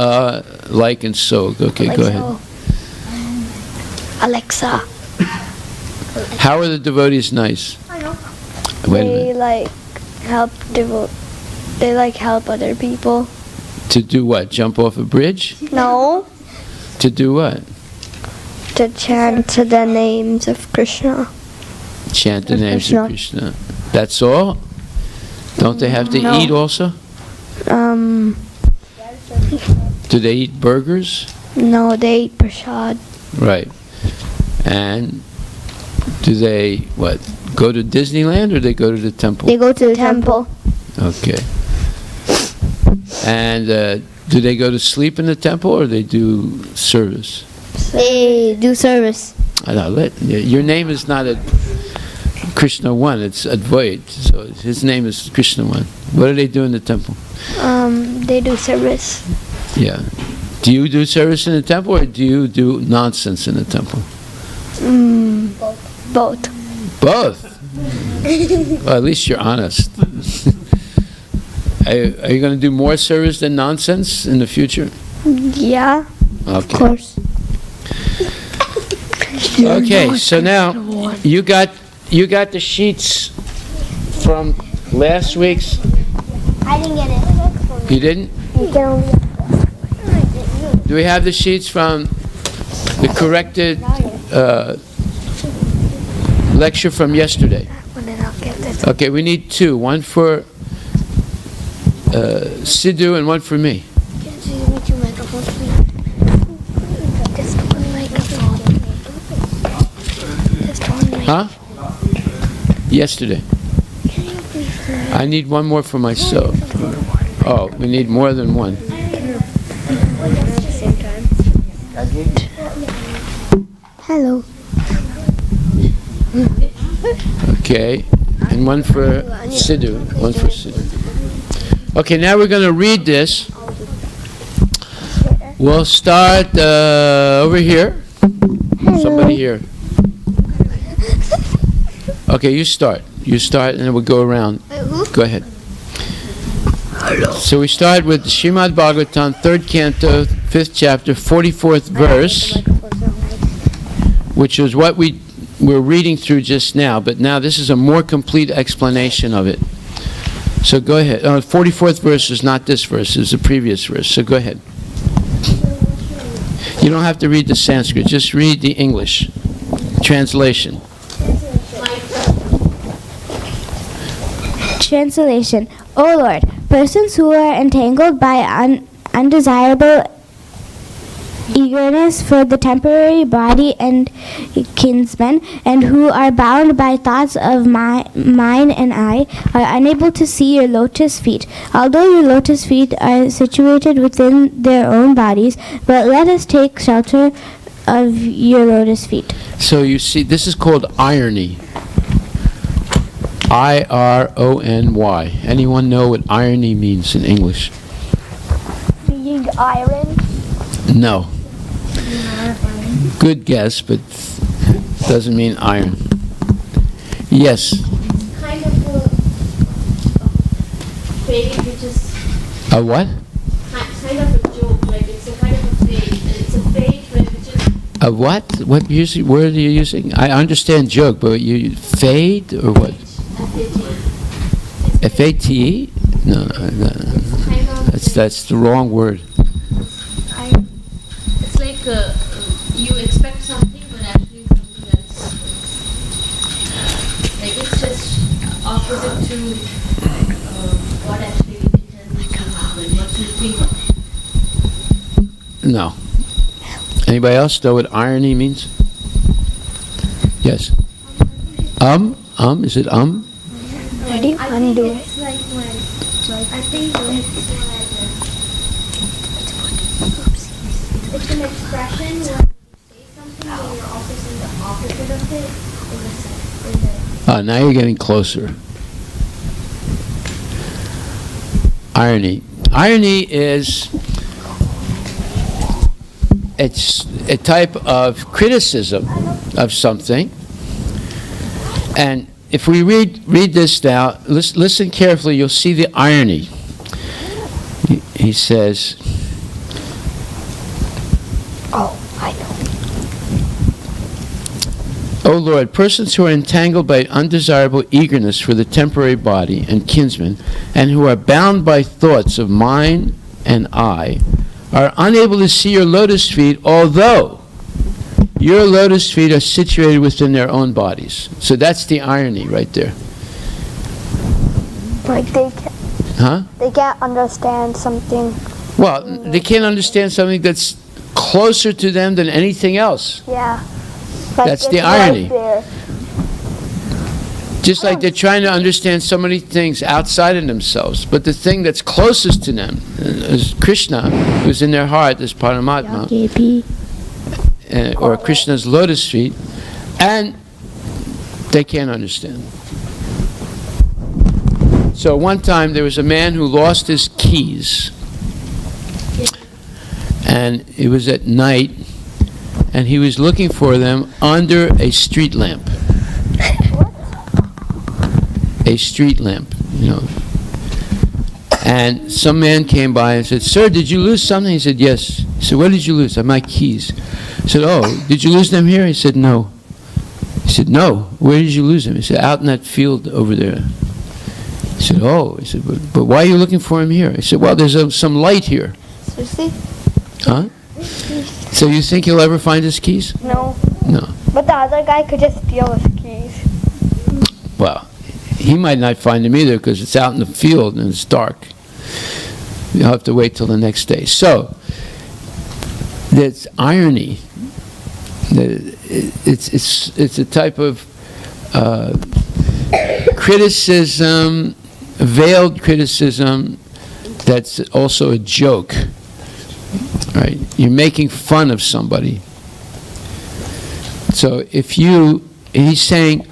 like and so. Okay, go ahead. Alexa. How are the devotees nice? Wait a minute. They help other people. To do what? Jump off a bridge? No. To do what? To chant the names of Krishna. Chant the names of Krishna. That's all? Don't they have to eat also? Do they eat burgers? No, they eat prasad. Right. And do they, what, go to Disneyland or they go to the temple? They go to the temple. Okay. And do they go to sleep in the temple or they do service? They do service. I know, your name is not Krishna 1, it's Advait. So his name is Krishna 1. What do they do in the temple? They do service. Yeah. Do you do service in the temple or do you do nonsense in the temple? Both. Both? Well, at least you're honest. Are you going to do more service than nonsense in the future? Yeah. Okay. Of course. Okay, so now you got the sheets from last week's. I didn't get it. You didn't? Do we have the sheets from the corrected lecture from yesterday? Okay, we need two. One for Sidhu and one for me. Huh? Yesterday. I need one more for myself. Oh, we need more than one. Hello. Okay, and one for Sidhu. One for Sidhu. Okay, now we're going to read this. We'll start over here. Somebody here. Okay, you start. You start, and then we'll go around. Go ahead. So we start with Srimad Bhagavatam, 3rd canto, 5th chapter, 44th verse, which is what we were reading through just now, but now this is a more complete explanation of it. So go ahead. 44th verse is not this verse, it's the previous verse, so go ahead. You don't have to read the Sanskrit, just read the English translation. Translation. O Lord, persons who are entangled by undesirable eagerness for the temporary body and kinsmen, and who are bound by thoughts of mine and I, are unable to see your lotus feet. Although your lotus feet are situated within their own bodies, but let us take shelter of your lotus feet. So you see, this is called irony. I-R-O-N-Y. Anyone know what irony means in English? Being iron. No. Good guess, but doesn't mean iron. Yes. Kind of a fade, which is A what? kind of a joke, like it's a kind of a fade. It's a fade which is A what? What word are you using? I understand joke, but you fade or what? FAT. F-A-T-E? No, Kind of that's the wrong word. it's like you expect something, but actually something else. Like it's just opposite to what actually intended to happen, what you think of. No. Anybody else know what irony means? Yes. Is it How do you undo it? It's like when, I think it's an expression when you say something, but you're also saying the opposite of it in the Now you're getting closer. Irony. Irony is it's a type of criticism of something. And if we read this now, listen carefully, you'll see the irony. He says, Oh, I know. O Lord, persons who are entangled by undesirable eagerness for the temporary body and kinsmen, and who are bound by thoughts of mine and I, are unable to see your lotus feet, although your lotus feet are situated within their own bodies. So that's the irony right there. Like they can't understand something. Well, they can't understand something that's closer to them than anything else. Yeah. Like That's it's the irony. Right there. Just like they're trying to understand so many things outside of themselves. But the thing that's closest to them is Krishna, who's in their heart, is Paramatma, or Krishna's lotus feet, and they can't understand. So one time there was a man who lost his keys, and it was at night, and he was looking for them under a street lamp. A street lamp, And some man came by and said, "Sir, did you lose something?" He said, "Yes." He said, "What did you lose?" "My keys." He said, "Oh, did you lose them here?" He said, "No." He said, "No. Where did you lose them?" He said, "Out in that field over there." He said, "Oh." He said, but why are you looking for him here?" He said, "Well, there's some light here." Seriously? Huh? So you think he'll ever find his keys? No. No. But the other guy could just steal his keys. Well, he might not find them either because it's out in the field and it's dark. You'll have to wait till the next day. So, that's irony. It's a type of criticism, veiled criticism, that's also a joke. Right? You're making fun of somebody. So he's saying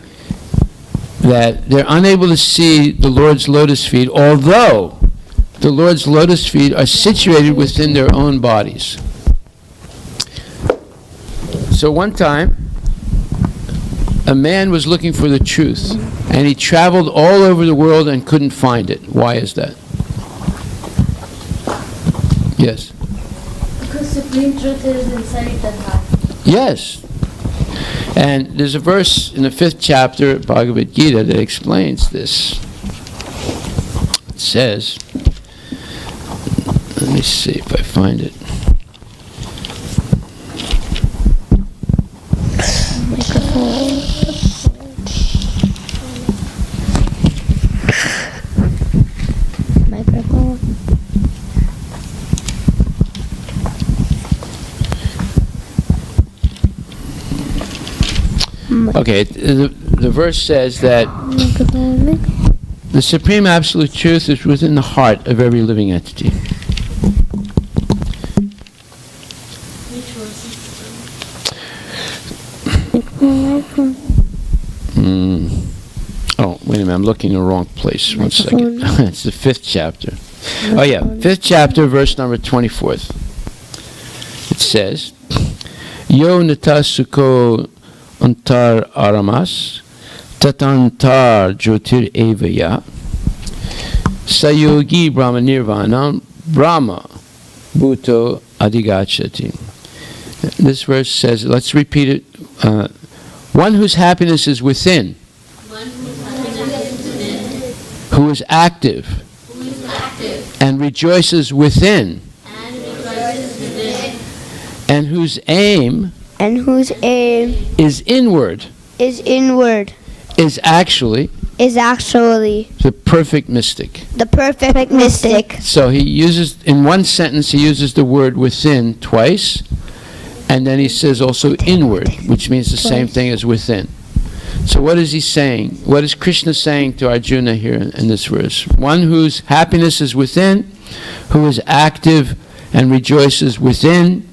that they're unable to see the Lord's lotus feet, although the Lord's lotus feet are situated within their own bodies. So one time, a man was looking for the truth, and he traveled all over the world and couldn't find it. Why is that? Yes? Because supreme truth is inside the heart. Yes. And there's a verse in the 5th chapter of Bhagavad Gita that explains this. It says, let me see if I find it. Microphone. Okay, the verse says that the supreme absolute truth is within the heart of every living entity. Oh, Wait a minute, I'm looking in the wrong place. One second. It's the 5th chapter. Oh yeah, 5th chapter, verse number 24. It says, Yo natasuko antar aramas, tatantar jyotir evaya, sayogi brahma nirvanam, brahma bhuto adigachati. This verse says, let's repeat it. One whose happiness is within, who is active, and rejoices within, and whose aim is inward, is actually the perfect mystic. perfect mystic. So he uses, in one sentence, he uses the word within twice, and then he says also inward, which means the same thing as within. So what is he saying? What is Krishna saying to Arjuna here in this verse? One whose happiness is within, who is active and rejoices within,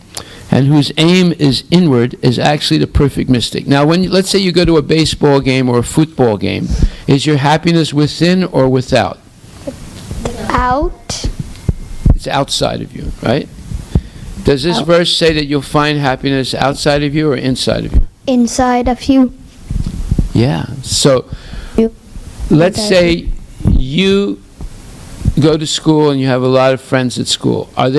and whose aim is inward, is actually the perfect mystic. Now, let's say you go to a baseball game or a football game, is your happiness within or without? Out. It's outside of you, right? Does this verse say that you'll find happiness outside of you or inside of you? Inside of you. Yeah. So, let's say you go to school and you have a lot of friends at school. Are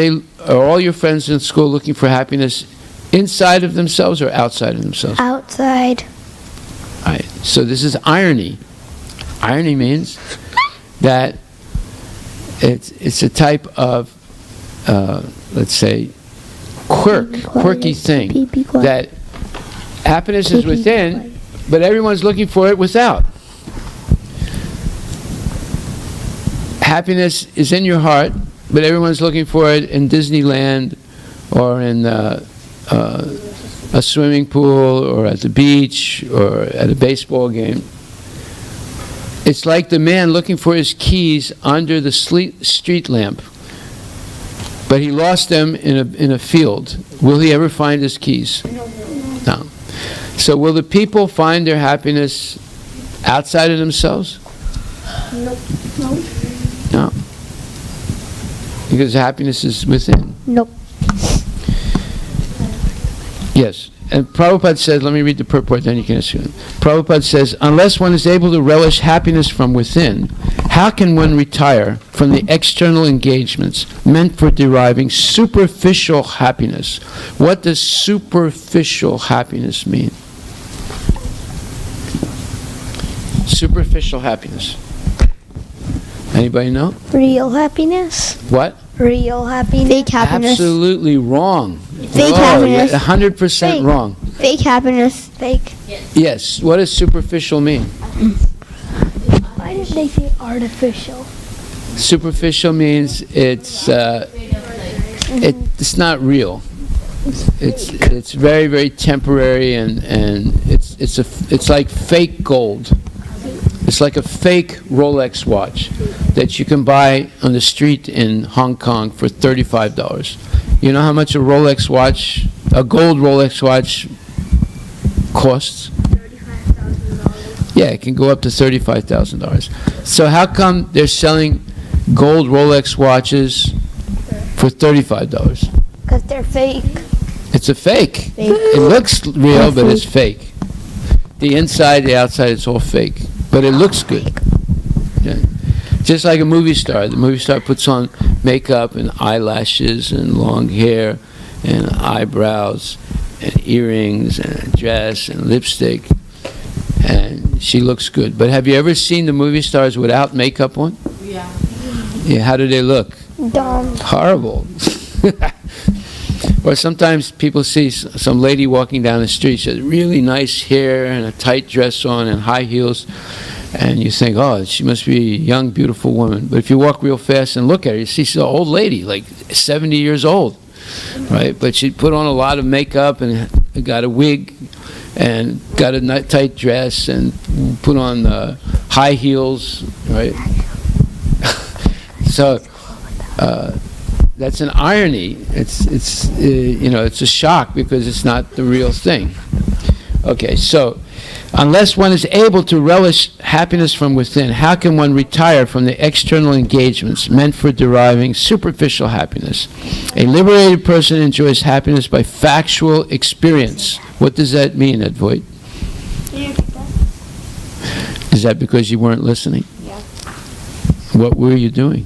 all your friends in school looking for happiness inside of themselves or outside of themselves? Outside. All right. So this is irony. Irony means that it's a type of, let's say, quirky thing, that happiness is within, but everyone's looking for it without. Happiness is in your heart, but everyone's looking for it in Disneyland or in a swimming pool or at the beach or at a baseball game. It's like the man looking for his keys under the street lamp, but he lost them in a field. Will he ever find his keys? No. So will the people find their happiness outside of themselves? No. Because happiness is within. Nope. Yes. And Prabhupada says, let me read the purport, then you can ask him. Prabhupada says, unless one is able to relish happiness from within, how can one retire from the external engagements meant for deriving superficial happiness? What does superficial happiness mean? Superficial happiness. Anybody know? Real happiness. What? Real happiness. Fake happiness. Absolutely wrong. Fake happiness. 100% wrong. Fake happiness. Fake. Yes. What does superficial mean? Why did they say artificial? Superficial means it's not real. It's very, very temporary, and it's like fake gold. It's like a fake Rolex watch that you can buy on the street in Hong Kong for $35. You know how much a Rolex watch, a gold Rolex watch, costs? $35,000. Yeah, it can go up to $35,000. So how come they're selling gold Rolex watches for $35? Because they're fake. It's a fake. It looks real, but it's fake. The inside, the outside, it's all fake. But it looks good. Yeah. Just like a movie star. The movie star puts on makeup and eyelashes and long hair and eyebrows and earrings and a dress and lipstick. And she looks good. But have you ever seen the movie stars without makeup on? Yeah. Yeah, how do they look? Dumb. Horrible. Or sometimes people see some lady walking down the street. She has really nice hair and a tight dress on and high heels. And you think, oh, she must be a young, beautiful woman. But if you walk real fast and look at her, you see she's an old lady, like 70 years old, right? But she put on a lot of makeup and got a wig and got a tight dress and put on high heels, right? So that's an irony. It's a shock because it's not the real thing. Okay, so Unless one is able to relish happiness from within, how can one retire from the external engagements meant for deriving superficial happiness? A liberated person enjoys happiness by factual experience. What does that mean, Advoit? Is that because you weren't listening? Yeah. What were you doing?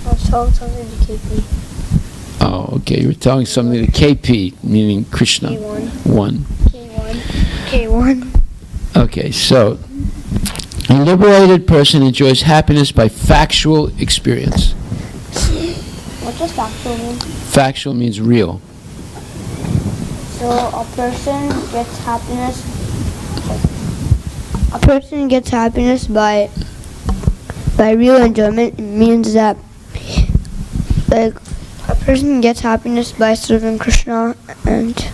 I was telling something to KP. Oh, okay. You were telling something to KP, meaning Krishna. K1. One. K1. Okay, so a liberated person enjoys happiness by factual experience. What does factual mean? Factual means real. So a person gets happiness. A person gets happiness by real enjoyment. It means that, like, a person gets happiness by serving Krishna and.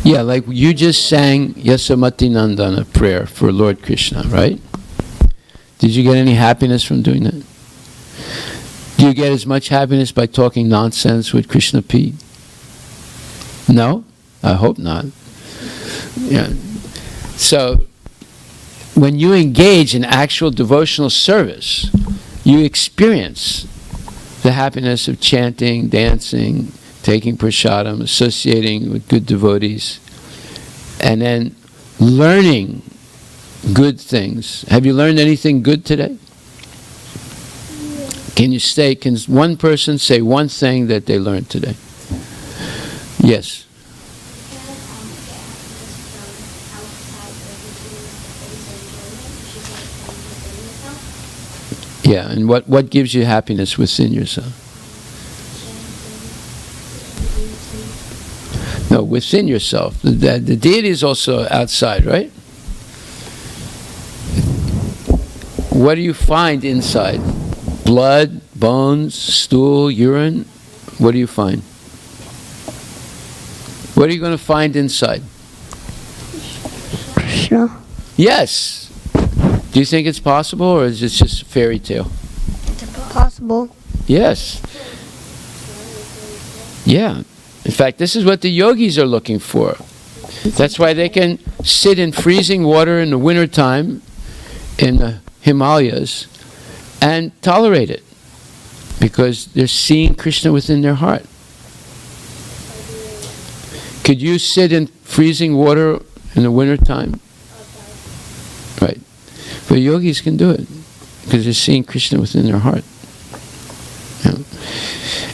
Yeah, like you just sang Yasamati Nandana prayer for Lord Krishna, right? Did you get any happiness from doing that? Do you get as much happiness by talking nonsense with Krishna P? No? I hope not. Yeah. So, when you engage in actual devotional service, you experience the happiness of chanting, dancing, taking prasadam, associating with good devotees, and then learning good things. Have you learned anything good today? Can one person say one thing that they learned today? Yes. Yeah, and what gives you happiness within yourself? No, within yourself. The deity is also outside, right? What do you find inside? Blood, bones, stool, urine? What do you find? What are you going to find inside? Krishna. Yes. Do you think it's possible, or is it just a fairy tale? Possible. Yes. Yeah. In fact, this is what the yogis are looking for. That's why they can sit in freezing water in the wintertime in the Himalayas and tolerate it, because they're seeing Krishna within their heart. Could you sit in freezing water in the wintertime? Right. But yogis can do it because they're seeing Krishna within their heart. Yeah.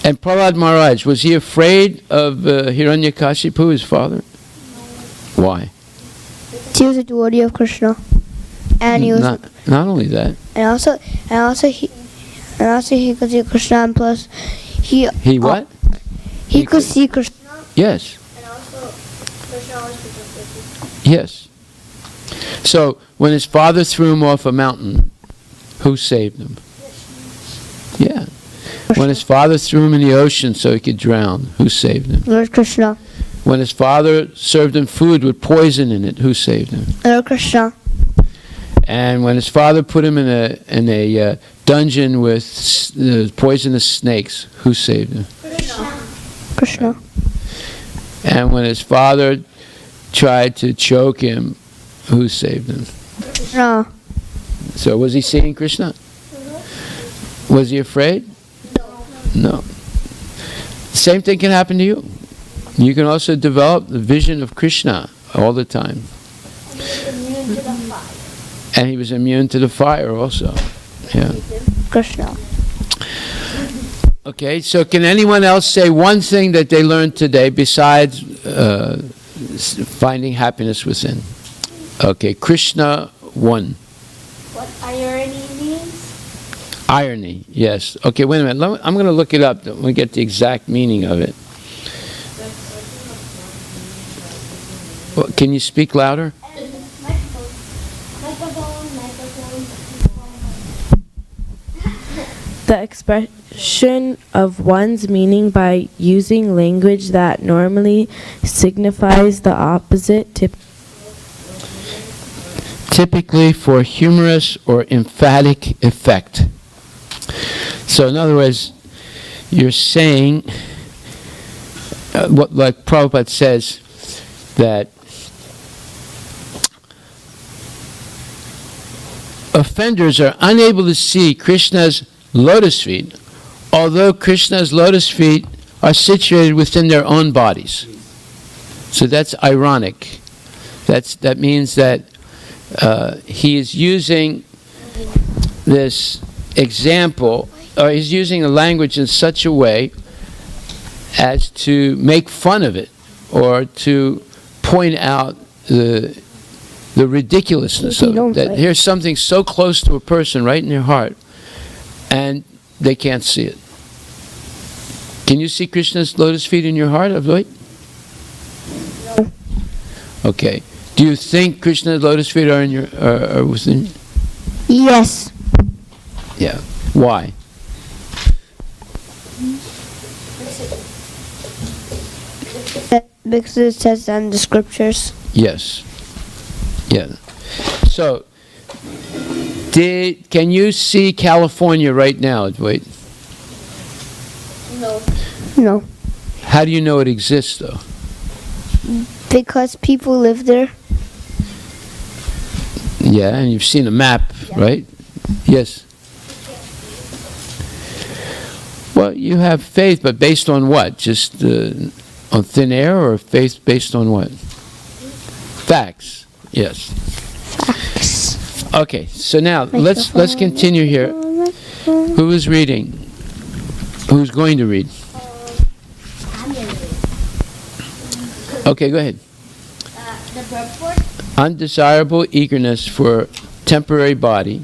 And Prahlad Maharaj, was he afraid of Hiranyakashipu, his father? Why? He was a devotee of Krishna, and he was not only that. and also he could see Krishna, and plus he What? He could see Krishna. Yes. And also Krishna always protected him. Yes. So when his father threw him off a mountain, who saved him? Yeah. When his father threw him in the ocean so he could drown, who saved him? Lord Krishna. When his father served him food with poison in it, who saved him? Lord Krishna. And when his father put him in a dungeon with poisonous snakes, who saved him? Krishna. And when his father tried to choke him, who saved him? No. So was he seeing Krishna? Was he afraid? No. Same thing can happen to you. You can also develop the vision of Krishna all the time. And he was immune to the fire also. Yeah. Krishna. Okay, so can anyone else say one thing that they learned today besides finding happiness within? Okay, Krishna, one. What irony means? Irony, yes. Okay, wait a minute. I'm going to look it up. Let me get the exact meaning of it. Well, can you speak louder? The expression of one's meaning by using language that normally signifies the opposite, Typically for humorous or emphatic effect. So in other words, you're saying, like Prabhupada says, that offenders are unable to see Krishna's lotus feet, although Krishna's lotus feet are situated within their own bodies. So that's ironic. That means that he is using this example, or he's using the language in such a way as to make fun of it, or to point out the ridiculousness of it. That here's something so close to a person, right in their heart, and they can't see it. Can you see Krishna's lotus feet in your heart, Advait? No. Okay. Do you think Krishna's lotus feet are in your are within? Yes. Yeah. Why? Because it says that in the scriptures. Yes. Yeah. So, can you see California right now, Advait? No. How do you know it exists, though? Because people live there. Yeah, and you've seen a map, right? Yes. Well, you have faith, but based on what? Just on thin air, or faith based on what? Facts. Yes. Facts. Okay, so now let's continue here. Who is reading? Who's going to read? Okay, go ahead. The purport. Undesirable eagerness for temporary body.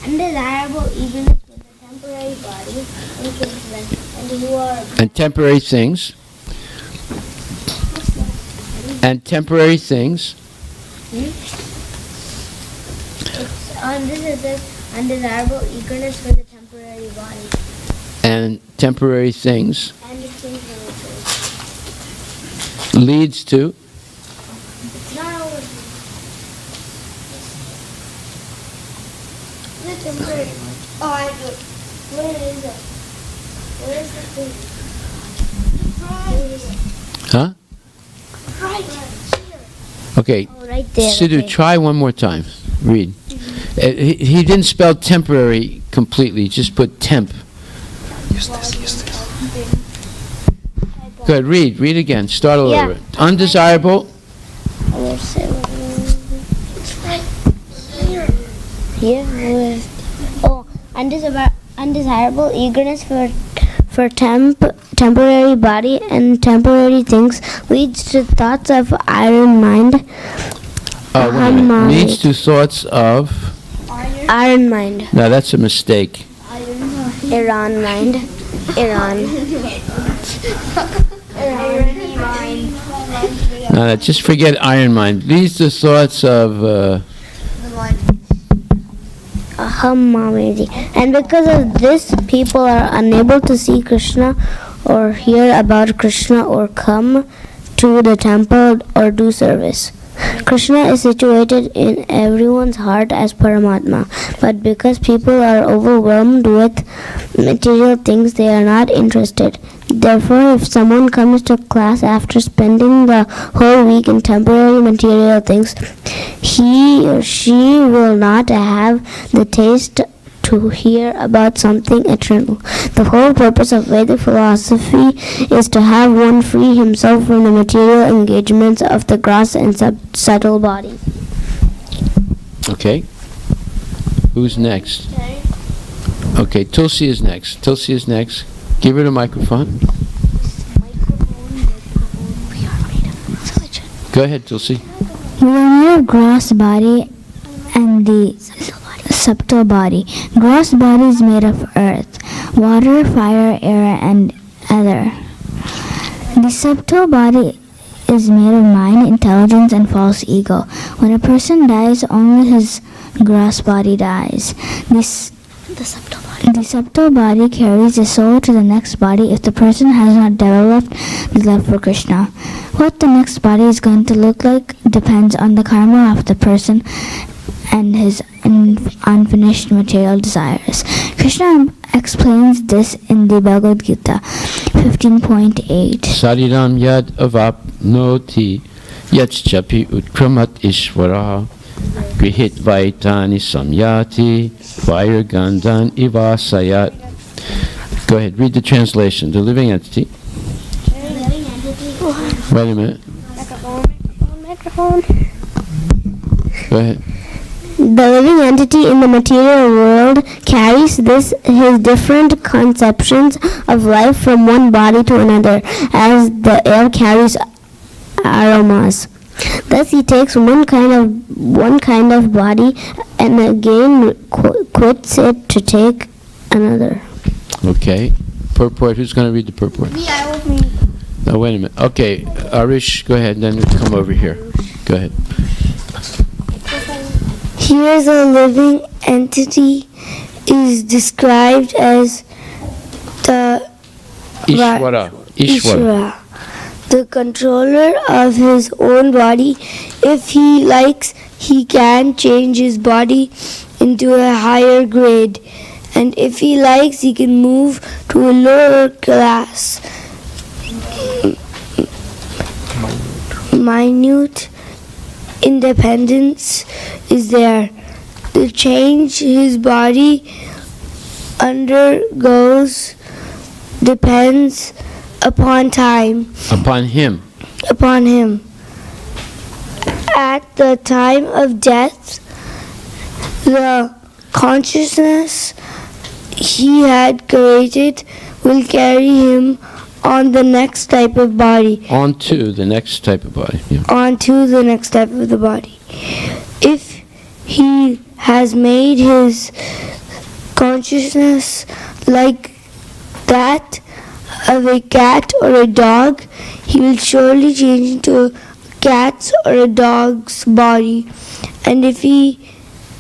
Undesirable eagerness for the temporary body and who are And temporary things. And temporary things. This is the undesirable eagerness for the temporary body And temporary things and the things leads to it's not always the temporary. Oh, I do. Where is it? Where is the thing? huh? Right here. Okay. Oh, right there. Sidhu, okay. try one more time. Read. He didn't spell temporary completely. He just put temp. Good. Read again. Start all Yeah. over. Undesirable. Here. Oh, undesirable eagerness for temporary body and temporary things leads to thoughts of iron mind. Wait a minute. Leads to thoughts of. Iron mind. No, that's a mistake. Iran mind. Iran. No, just forget iron mind. Leads to thoughts of. And because of this, people are unable to see Krishna or hear about Krishna or come to the temple or do service. Krishna is situated in everyone's heart as Paramatma, but because people are overwhelmed with material things, they are not interested. Therefore, if someone comes to class after spending the whole week in temporary material things, he or she will not have the taste to hear about something eternal. The whole purpose of Vedic philosophy is to have one free himself from the material engagements of the gross and subtle body. Okay. Who's next? Okay, Tulsi is next. Tulsi is next. Give her the microphone. Go ahead, Tulsi. We are made of gross body and the subtle body. Gross body is made of earth, water, fire, air, and other. The subtle body is made of mind, intelligence, and false ego. When a person dies, only his gross body dies. The subtle body carries the soul to the next body if the person has not developed the love for Krishna. What the next body is going to look like depends on the karma of the person and his unfinished material desires. Krishna explains this in the Bhagavad Gita 15.8. Sariram yad avapnoti yat chapi utkramat ishvara Grihit Vaitani Samyati Fire Gandhan Ivasayat. Go ahead, read the translation. The living entity. Wait a minute. Go ahead. The living entity in the material world carries his different conceptions of life from one body to another, as the air carries aromas. Thus he takes one kind of body and again quits it to take another. Okay. Purport. Who's going to read the purport? Me, I want me. No, wait a minute. Okay, Arish, go ahead. Then come over here. Go ahead. Here the living entity is described as the Ishwara. Ishwara, the controller of his own body. If he likes, he can change his body into a higher grade, and if he likes, he can move to a lower class. Minute independence is there. The change his body undergoes depends upon time. Upon him. Upon him. At the time of death, the consciousness he had created will carry him on the next type of body. Onto the next type of body. Yeah. Onto the next type of the body. If he has made his consciousness like that of a cat or a dog, he will surely change into a cat's or a dog's body. And if he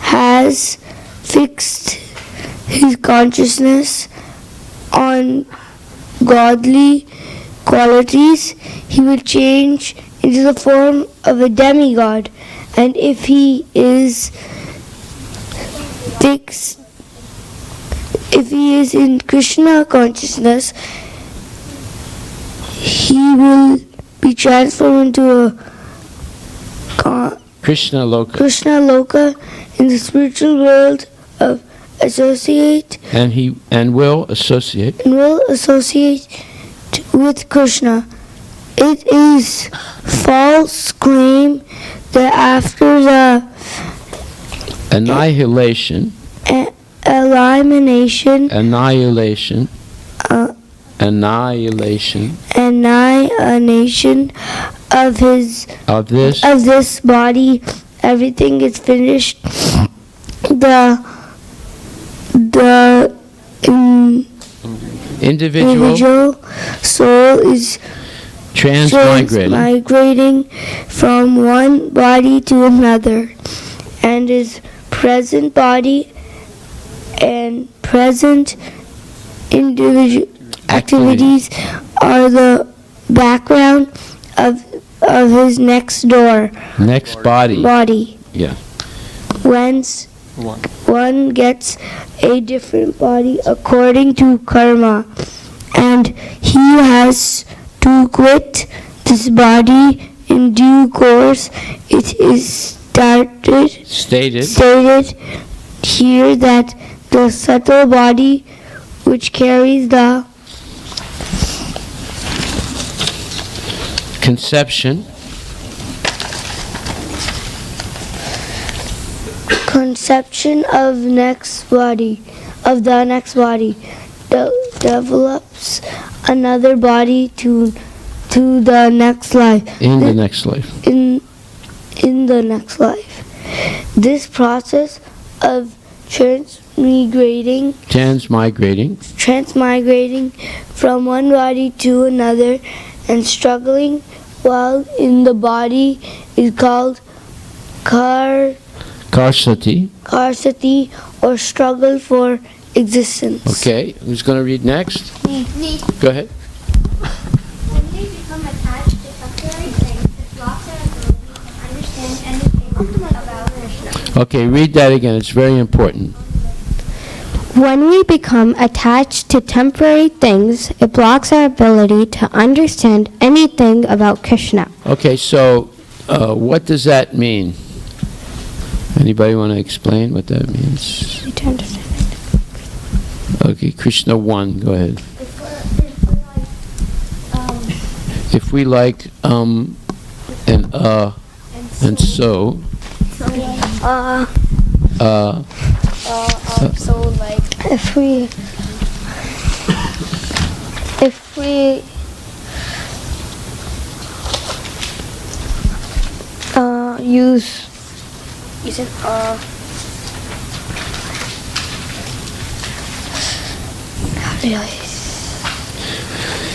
has fixed his consciousness on godly qualities, he will change into the form of a demigod. And if he is fixed, if he is in Krishna consciousness, he will be transformed into a Krishna Loka. Krishna Loka in the spiritual world of associate and will associate with Krishna. It is false claim that after the annihilation of this body, everything is finished. The individual soul is transmigrating from one body to another, and his present body and present individual activities are the background of his next body. Yeah. Whence one gets a different body according to karma, and he has to quit this body in due course. It is stated here that the subtle body which carries the conception of the next body develops another body to the next life. In the next life. This process of transmigrating from one body to another and struggling while in the body is called Karsati, or struggle for existence. Okay, who's going to read next? Me. Go ahead. When we become attached to temporary things, it blocks our ability to understand anything about Krishna. Okay, read that again. It's very important. When we become attached to temporary things, it blocks our ability to understand anything about Krishna. Okay, so what does that mean? Anybody want to explain what that means? Okay, Krishna 1, go ahead. If we like and so. So like if we use it how do I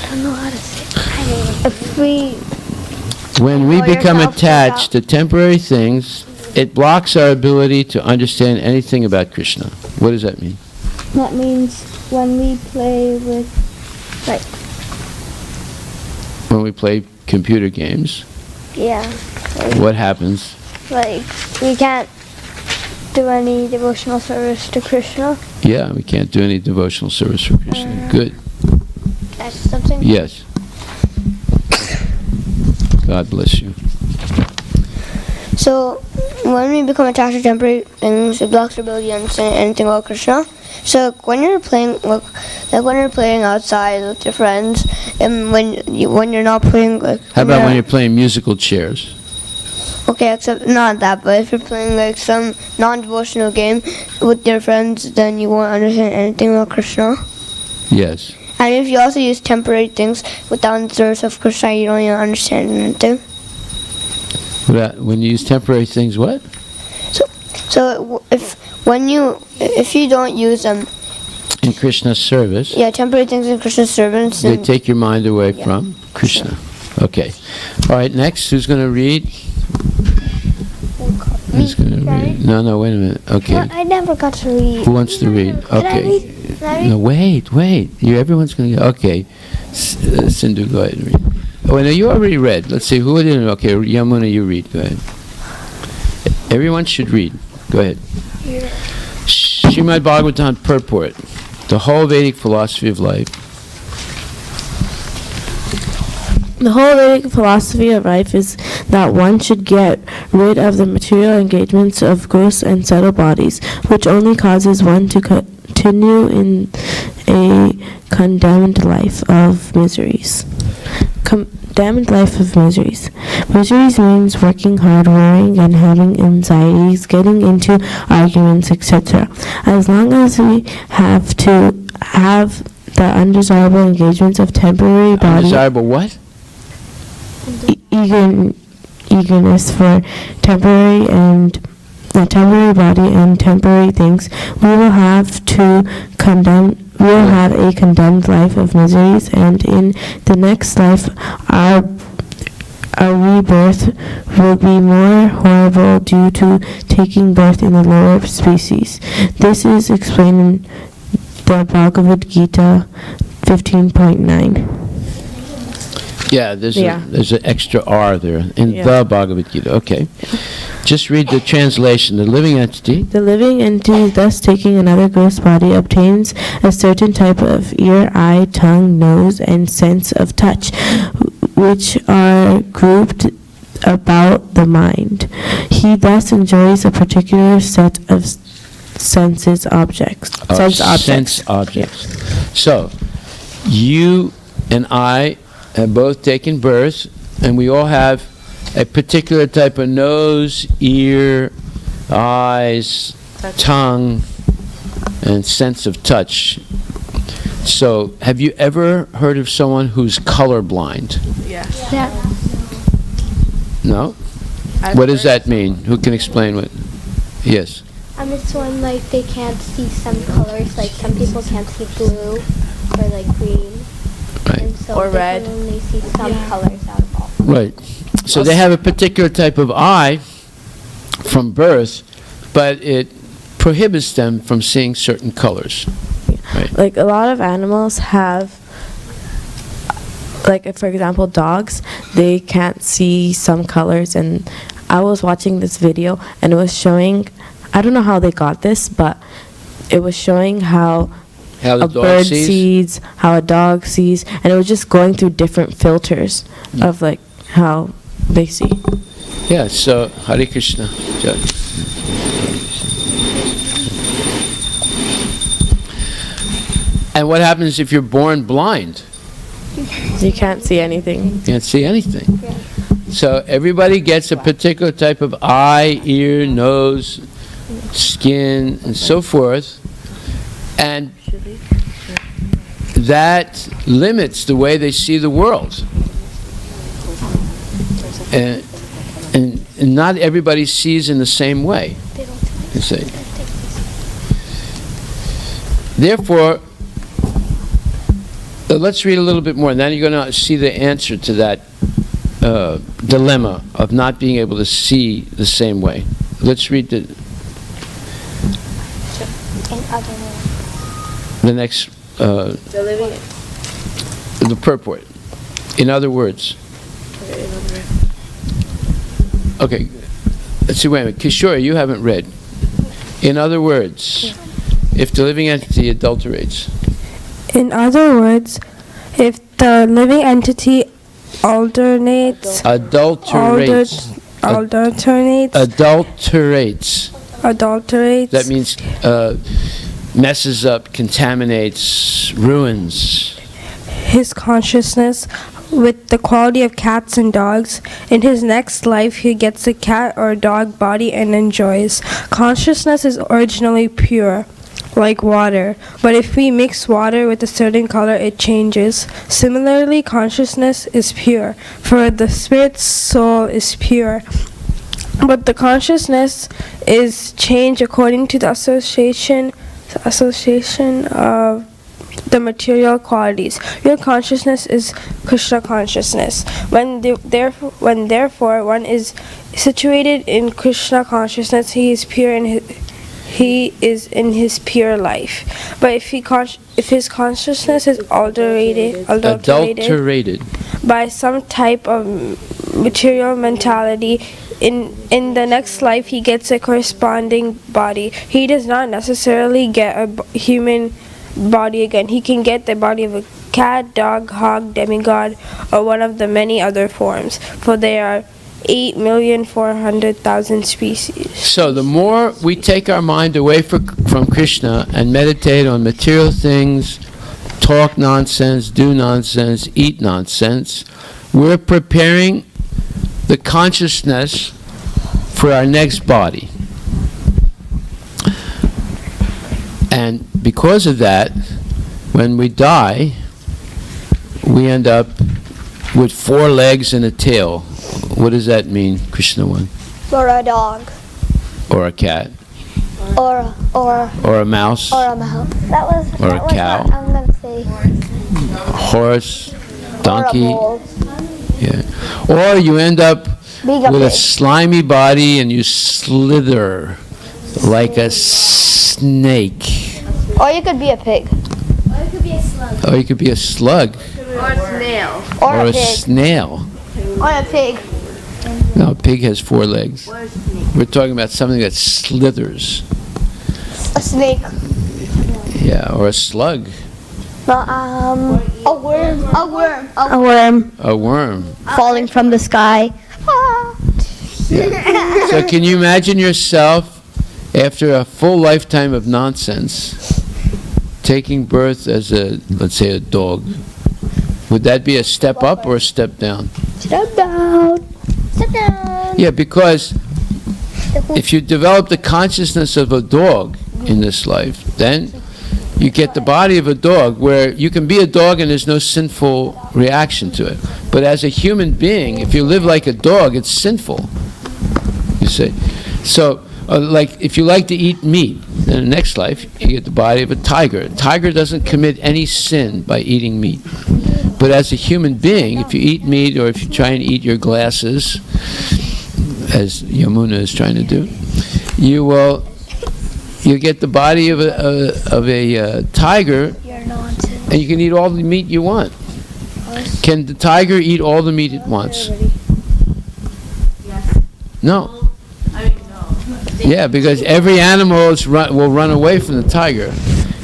don't know how to say it. If we When we Or become yourself attached to temporary things, it blocks our ability to understand anything about Krishna. What does that mean? That means when we play with, like, When we play computer games, yeah, what happens? like we can't do any devotional service to Krishna. Yeah, we can't do any devotional service for Krishna. Good. That's something. Yes. God bless you. So, when we become attached to temporary things, it blocks our ability to understand anything about Krishna. So, when you're playing, like when you're playing outside with your friends, and when you're not playing, like How about when you're playing musical chairs? okay, except not that, but if you're playing like some non-devotional game with your friends, then you won't understand anything about Krishna. Yes. And if you also use temporary things without the service of Krishna, you don't even understand anything. When you use temporary things, what? So if you don't use them, In Krishna's service, yeah, temporary things in Krishna's servants, they take your mind away from Krishna. Okay. All right, next, who's going to read? Who's going to read? No, wait a minute. Okay. I never got to read. Who wants to read? Okay. No, wait. Everyone's going to go. Okay. Sindhu, go ahead and read. Oh, no, you already read. Let's see, who didn't? Okay, Yamuna, you read. Go ahead. Everyone should read. Go ahead. Srimad Bhagavatam Purport. The whole Vedic philosophy of life. The whole Vedic philosophy of life is that one should get rid of the material engagements of gross and subtle bodies, which only causes one to continue in a condemned life of miseries. Condemned life of miseries. Miseries means working hard, worrying, and having anxieties, getting into arguments, etc. As long as we have to have the undesirable engagements of temporary body. Undesirable what? Eagerness for temporary body and temporary things, we will have a condemned life of miseries, and in the next life our rebirth will be more horrible due to taking birth in the lower species. This is explained in the Bhagavad Gita 15.9. Yeah, there's an extra R there in the Bhagavad Gita. Okay. Just read the translation. The living entity. The living entity, thus taking another gross body, obtains a certain type of ear, eye, tongue, nose, and sense of touch, which are grouped about the mind. He thus enjoys a particular set of sense objects. So, you and I have both taken birth, and we all have a particular type of nose, ear, eyes, tongue, and sense of touch. So, have you ever heard of someone who's colorblind? Yeah. No? What does that mean? Who can explain what? Yes. It's when like they can't see some colors, like some people can't see blue or like green. Right. And so Or they red. can only see some colors out of all. Right. So they have a particular type of eye from birth, but it prohibits them from seeing certain colors. Right. Like a lot of animals have, like for example dogs, they can't see some colors, and I was watching this video and it was showing, I don't know how they got this, but it was showing how How the a dog bird sees? sees, how a dog sees, and it was just going through different filters of like how they see. Yeah, so Hare Krishna. And what happens if you're born blind? You can't see anything. You can't see anything. So everybody gets a particular type of eye, ear, nose, skin, and so forth. And that limits the way they see the world. And not everybody sees in the same way, you see. Therefore, let's read a little bit more, and then you're going to see the answer to that dilemma of not being able to see the same way. Let's read the next, the purport. In other words. Okay, let's see, wait a minute. Kishore, you haven't read. In other words, if the living entity adulterates. In other words, if the living entity adulterates, that means messes up, contaminates, ruins his consciousness with the quality of cats and dogs. In his next life, he gets a cat or dog body and enjoys. Consciousness is originally pure, like water, but if we mix water with a certain color, it changes. Similarly, consciousness is pure, for the spirit's soul is pure. But the consciousness is changed according to the association of the material qualities. Real consciousness is Krishna consciousness. When therefore one is situated in Krishna consciousness, he is pure in his pure life. But if his consciousness is adulterated by some type of material mentality, in the next life he gets a corresponding body. He does not necessarily get a human body again. He can get the body of a cat, dog, hog, demigod, or one of the many other forms, for there are 8,400,000 species. So the more we take our mind away from Krishna and meditate on material things, talk nonsense, do nonsense, eat nonsense, we're preparing the consciousness for our next body. And because of that, when we die, we end up with 4 legs and a tail. What does that mean, Krishna one? Or a dog. Or a cat. Or a mouse. Or a mouse. Or a cow. What I'm gonna say. Horse, donkey. Or a bull. Yeah. Or you end up Being a with a pig. slimy body and you slither like a snake. Or you could be a pig. Or you could be a slug. Or a snail. Or a snail. Or a pig. No, a pig has 4 legs. We're talking about something that slithers. A snake. Yeah, or a slug. No, a worm. A worm. A worm A worm. falling from the sky. Yeah. So can you imagine yourself, after a full lifetime of nonsense, taking birth as let's say a dog? Would that be a step up or a step down? Step down. Step down. Yeah, because if you develop the consciousness of a dog in this life, then you get the body of a dog, where you can be a dog and there's no sinful reaction to it. But as a human being, if you live like a dog, it's sinful, you see. So, like, if you like to eat meat, then in the next life, you get the body of a tiger. A tiger doesn't commit any sin by eating meat. But as a human being, if you eat meat, or if you try and eat your glasses, as Yamuna is trying to do, you get the body of a tiger, and you can eat all the meat you want. Can the tiger eat all the meat it wants? No. Yeah, because every animal will run away from the tiger.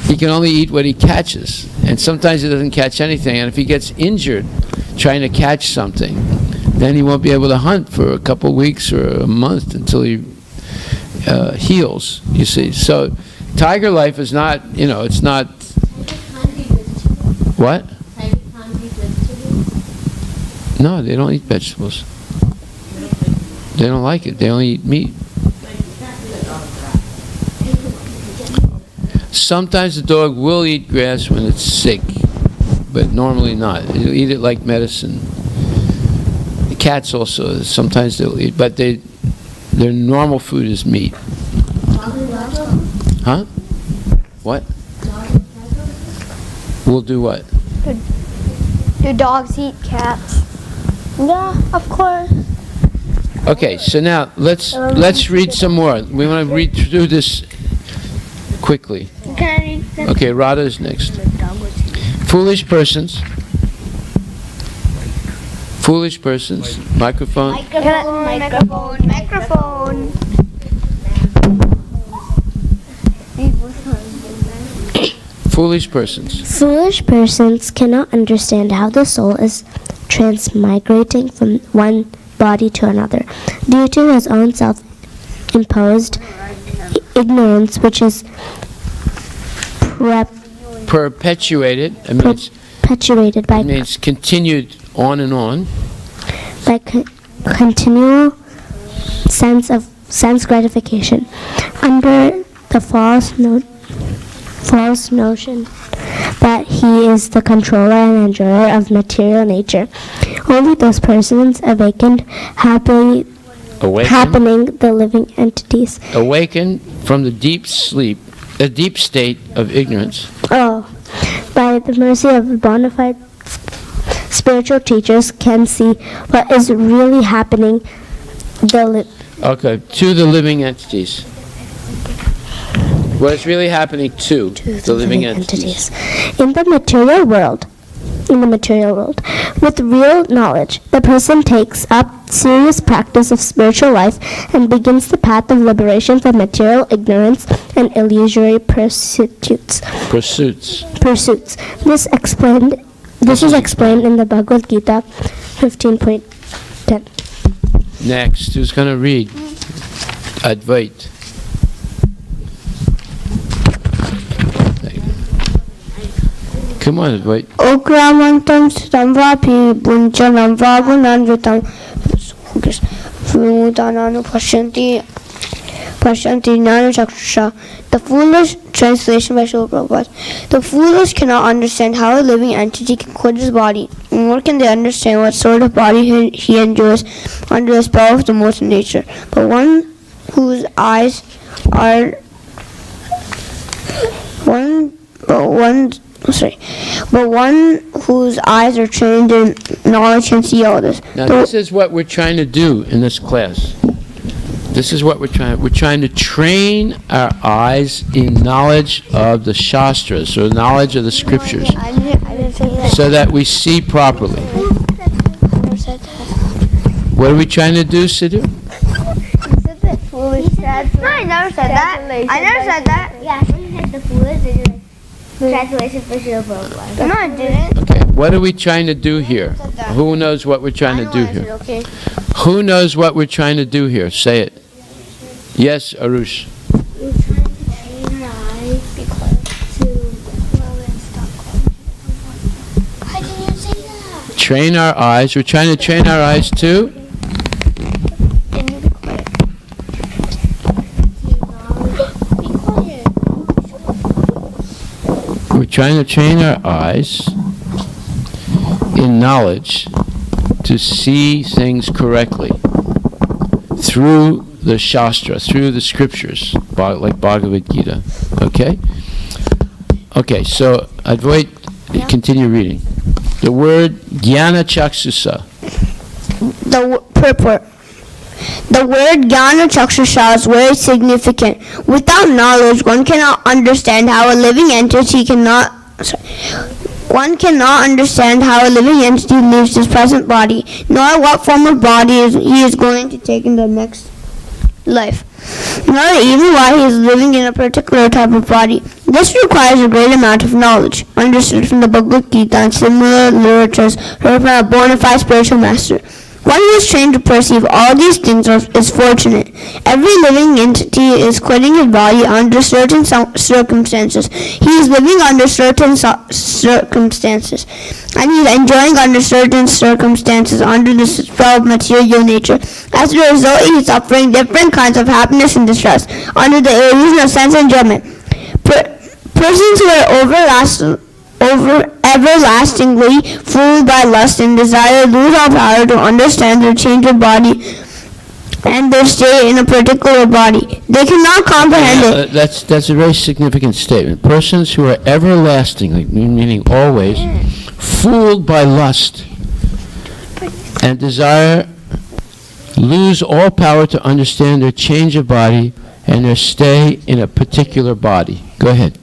He can only eat what he catches, and sometimes he doesn't catch anything. And if he gets injured trying to catch something, then he won't be able to hunt for a couple of weeks or a month until he heals, you see. So tiger life is not, it's not... What? No, they don't eat vegetables. They don't like it. They only eat meat. Sometimes the dog will eat grass when it's sick, but normally not. It'll eat it like medicine. The cats also, sometimes they'll eat, but their normal food is meat. Huh? What? We'll do what? Do dogs eat cats? Yeah, of course. Okay, so now let's read some more. We want to read through this quickly. Can I read this? Okay, Radha is next. Foolish persons. Foolish persons. Microphone. Microphone. Foolish persons. Foolish persons cannot understand how the soul is transmigrating from one body to another due to his own self-imposed ignorance, which is Perpetuated. I mean, perpetuated by it means continued on and on. by continual sense gratification under the false notion that he is the controller and enjoyer of material nature. Only those persons happening the living entities. Awaken from the deep sleep, the deep state of ignorance. By the mercy of bona fide spiritual teachers can see what is really happening Okay, to the living entities. What is really happening to the living entities. In the material world, with real knowledge, the person takes up serious practice of spiritual life and begins the path of liberation from material ignorance and illusory pursuits. This is explained in the Bhagavad Gita 15.10. Next, who's going to read? Advait. Come on, Advait. Okramantam stamvapi punchanam vagunanvitam vimutananu Pashanti Nana Chaksha. The foolish, translation by Srila Prabhupada. The foolish cannot understand how a living entity can quit his body, nor can they understand what sort of body he enjoys under the spell of the motion nature. But one whose eyes are trained in knowledge can see all this. Now, this is what we're trying to do in this class. This is what we're trying to train our eyes in knowledge of the Shastras, or knowledge of the scriptures, I didn't say that. so that we see properly. I never said that. What are we trying to do, Sidhu? No, I never said that. I never said that. Yeah, when you said the foolish, did you translation for Srila Prabhupada? No, I didn't. Okay, what are we trying to do here? Who knows what we're trying to do here? Okay. Who knows what we're trying to do here? Say it. Yes, Arush. We're trying to train our eyes to Why did you say that? Train our eyes. We're trying to train our eyes to? We're trying to train our eyes in knowledge to see things correctly through the Shastra, through the scriptures, like Bhagavad Gita. Okay? Okay, so Advait, continue reading. The word Jnana Chaksusa. Purport. The word Jnana Chakshusha is very significant. Without knowledge, one cannot understand how a living entity leaves his present body, nor what form of body he is going to take in the next life, nor even why he is living in a particular type of body. This requires a great amount of knowledge, understood from the Bhagavad Gita and similar literatures, heard from a bona fide spiritual master. One who is trained to perceive all these things is fortunate. Every living entity is quitting his body under certain circumstances. He is living under certain circumstances, and he is enjoying under certain circumstances under the spell of material nature. As a result, he is suffering different kinds of happiness and distress under the illusion of sense and enjoyment. Persons who are everlastingly fooled by lust and desire lose all power to understand their change of body and their stay in a particular body. They cannot comprehend it. That's a very significant statement. Persons who are everlastingly, meaning always, fooled by lust and desire lose all power to understand their change of body and their stay in a particular body. Go ahead.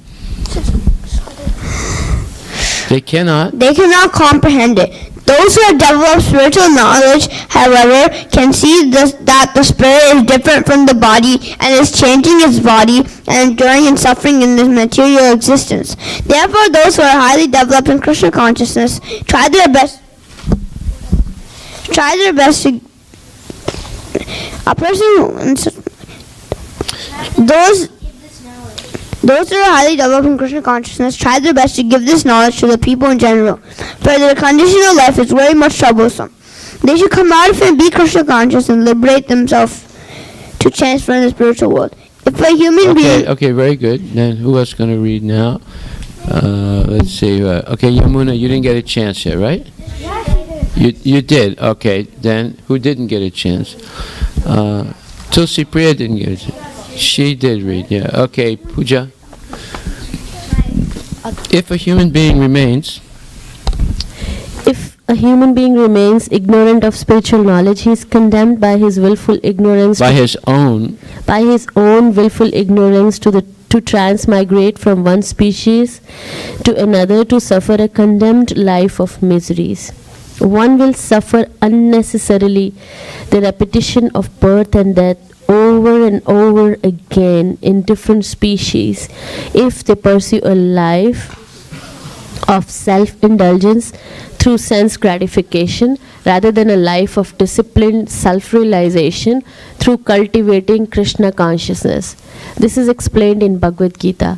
They cannot comprehend it. Those who have developed spiritual knowledge, however, can see that the spirit is different from the body and is changing its body and enduring and suffering in this material existence. Therefore, those who are highly developed in Krishna consciousness try their best to Those who are highly developed in Krishna consciousness try their best to give this knowledge to the people in general, for their condition of life is very much troublesome. They should come out of it and be Krishna conscious and liberate themselves to transfer in the spiritual world. If a human being... Okay, very good. Then who else is going to read now? Let's see. Okay, Yamuna, you didn't get a chance yet, right? Yes, I did. You did? Okay, then who didn't get a chance? Tulsi Priya didn't get a chance. She did read, yeah. Okay, Pooja. If a human being remains ignorant of spiritual knowledge, he is condemned by his willful ignorance. By his own willful ignorance to transmigrate from one species to another to suffer a condemned life of miseries. One will suffer unnecessarily the repetition of birth and death over and over again in different species if they pursue a life of self-indulgence through sense gratification rather than a life of disciplined self-realization through cultivating Krishna consciousness. This is explained in Bhagavad Gita.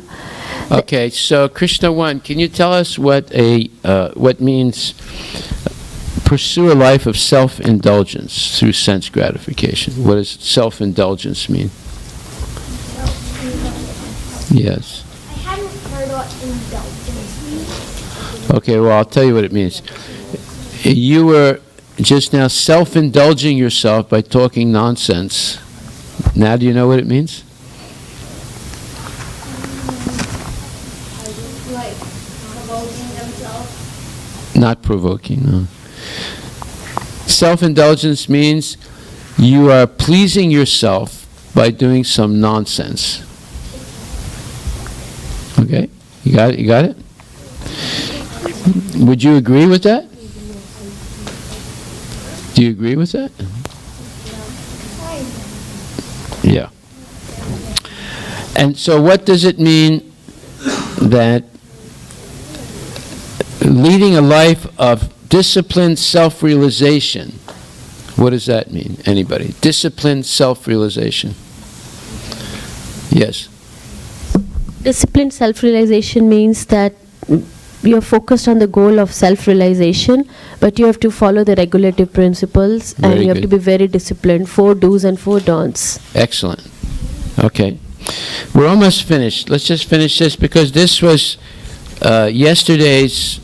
Okay, so Krishna 1, can you tell us what means pursue a life of self-indulgence through sense gratification? What does self-indulgence mean? Yes. I hadn't heard what indulgence means. Okay, well, I'll tell you what it means. You were just now self-indulging yourself by talking nonsense. Now do you know what it means? Like provoking themselves? Not provoking, no. Self-indulgence means you are pleasing yourself by doing some nonsense. Okay? You got it? Would you agree with that? Do you agree with that? Yeah. And so what does it mean that leading a life of disciplined self-realization, what does that mean? Anybody? Disciplined self-realization. Yes. Disciplined self-realization means that you are focused on the goal of self-realization, but you have to follow the regulative principles and you have to be very disciplined. 4 do's and 4 don'ts. Excellent. Okay. We're almost finished. Let's just finish this because this was yesterday's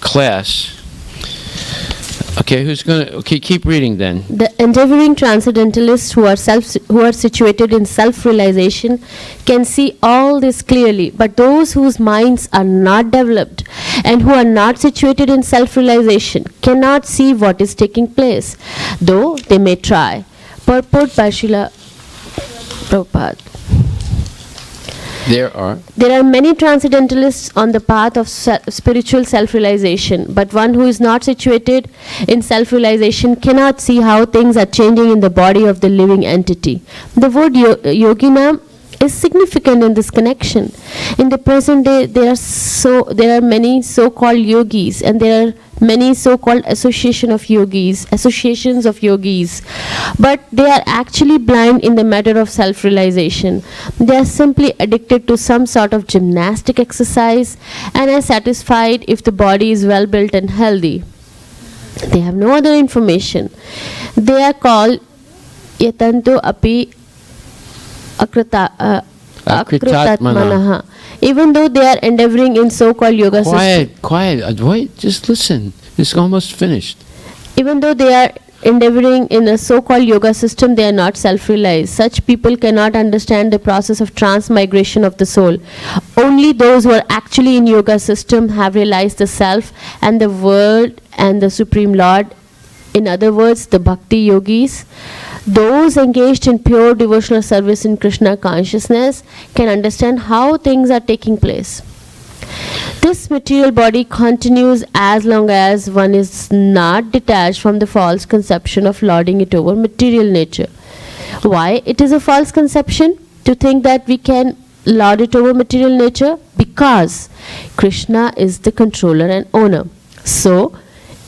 class. Okay, who's going to... Okay, keep reading then. The endeavoring transcendentalists who are situated in self-realization can see all this clearly, but those whose minds are not developed and who are not situated in self-realization cannot see what is taking place, though they may try. Purport by Srila Prabhupada. There are many transcendentalists on the path of spiritual self-realization, but one who is not situated in self-realization cannot see how things are changing in the body of the living entity. The word yogina is significant in this connection. In the present day, there are many so-called yogis, and there are many so-called associations of yogis, but they are actually blind in the matter of self-realization. They are simply addicted to some sort of gymnastic exercise and are satisfied if the body is well built and healthy. They have no other information. They are called yatanto api akritatmanaha. Even though they are endeavoring in so-called yoga system. Quiet, wait, just listen. It's almost finished. Even though they are endeavoring in a so-called yoga system, they are not self-realized. Such people cannot understand the process of transmigration of the soul. Only those who are actually in yoga system have realized the self and the world and the Supreme Lord. In other words, the bhakti yogis. Those engaged in pure devotional service in Krishna consciousness can understand how things are taking place. This material body continues as long as one is not detached from the false conception of lording it over material nature. Why it is a false conception to think that we can lord it over material nature? Because Krishna is the controller and owner. So,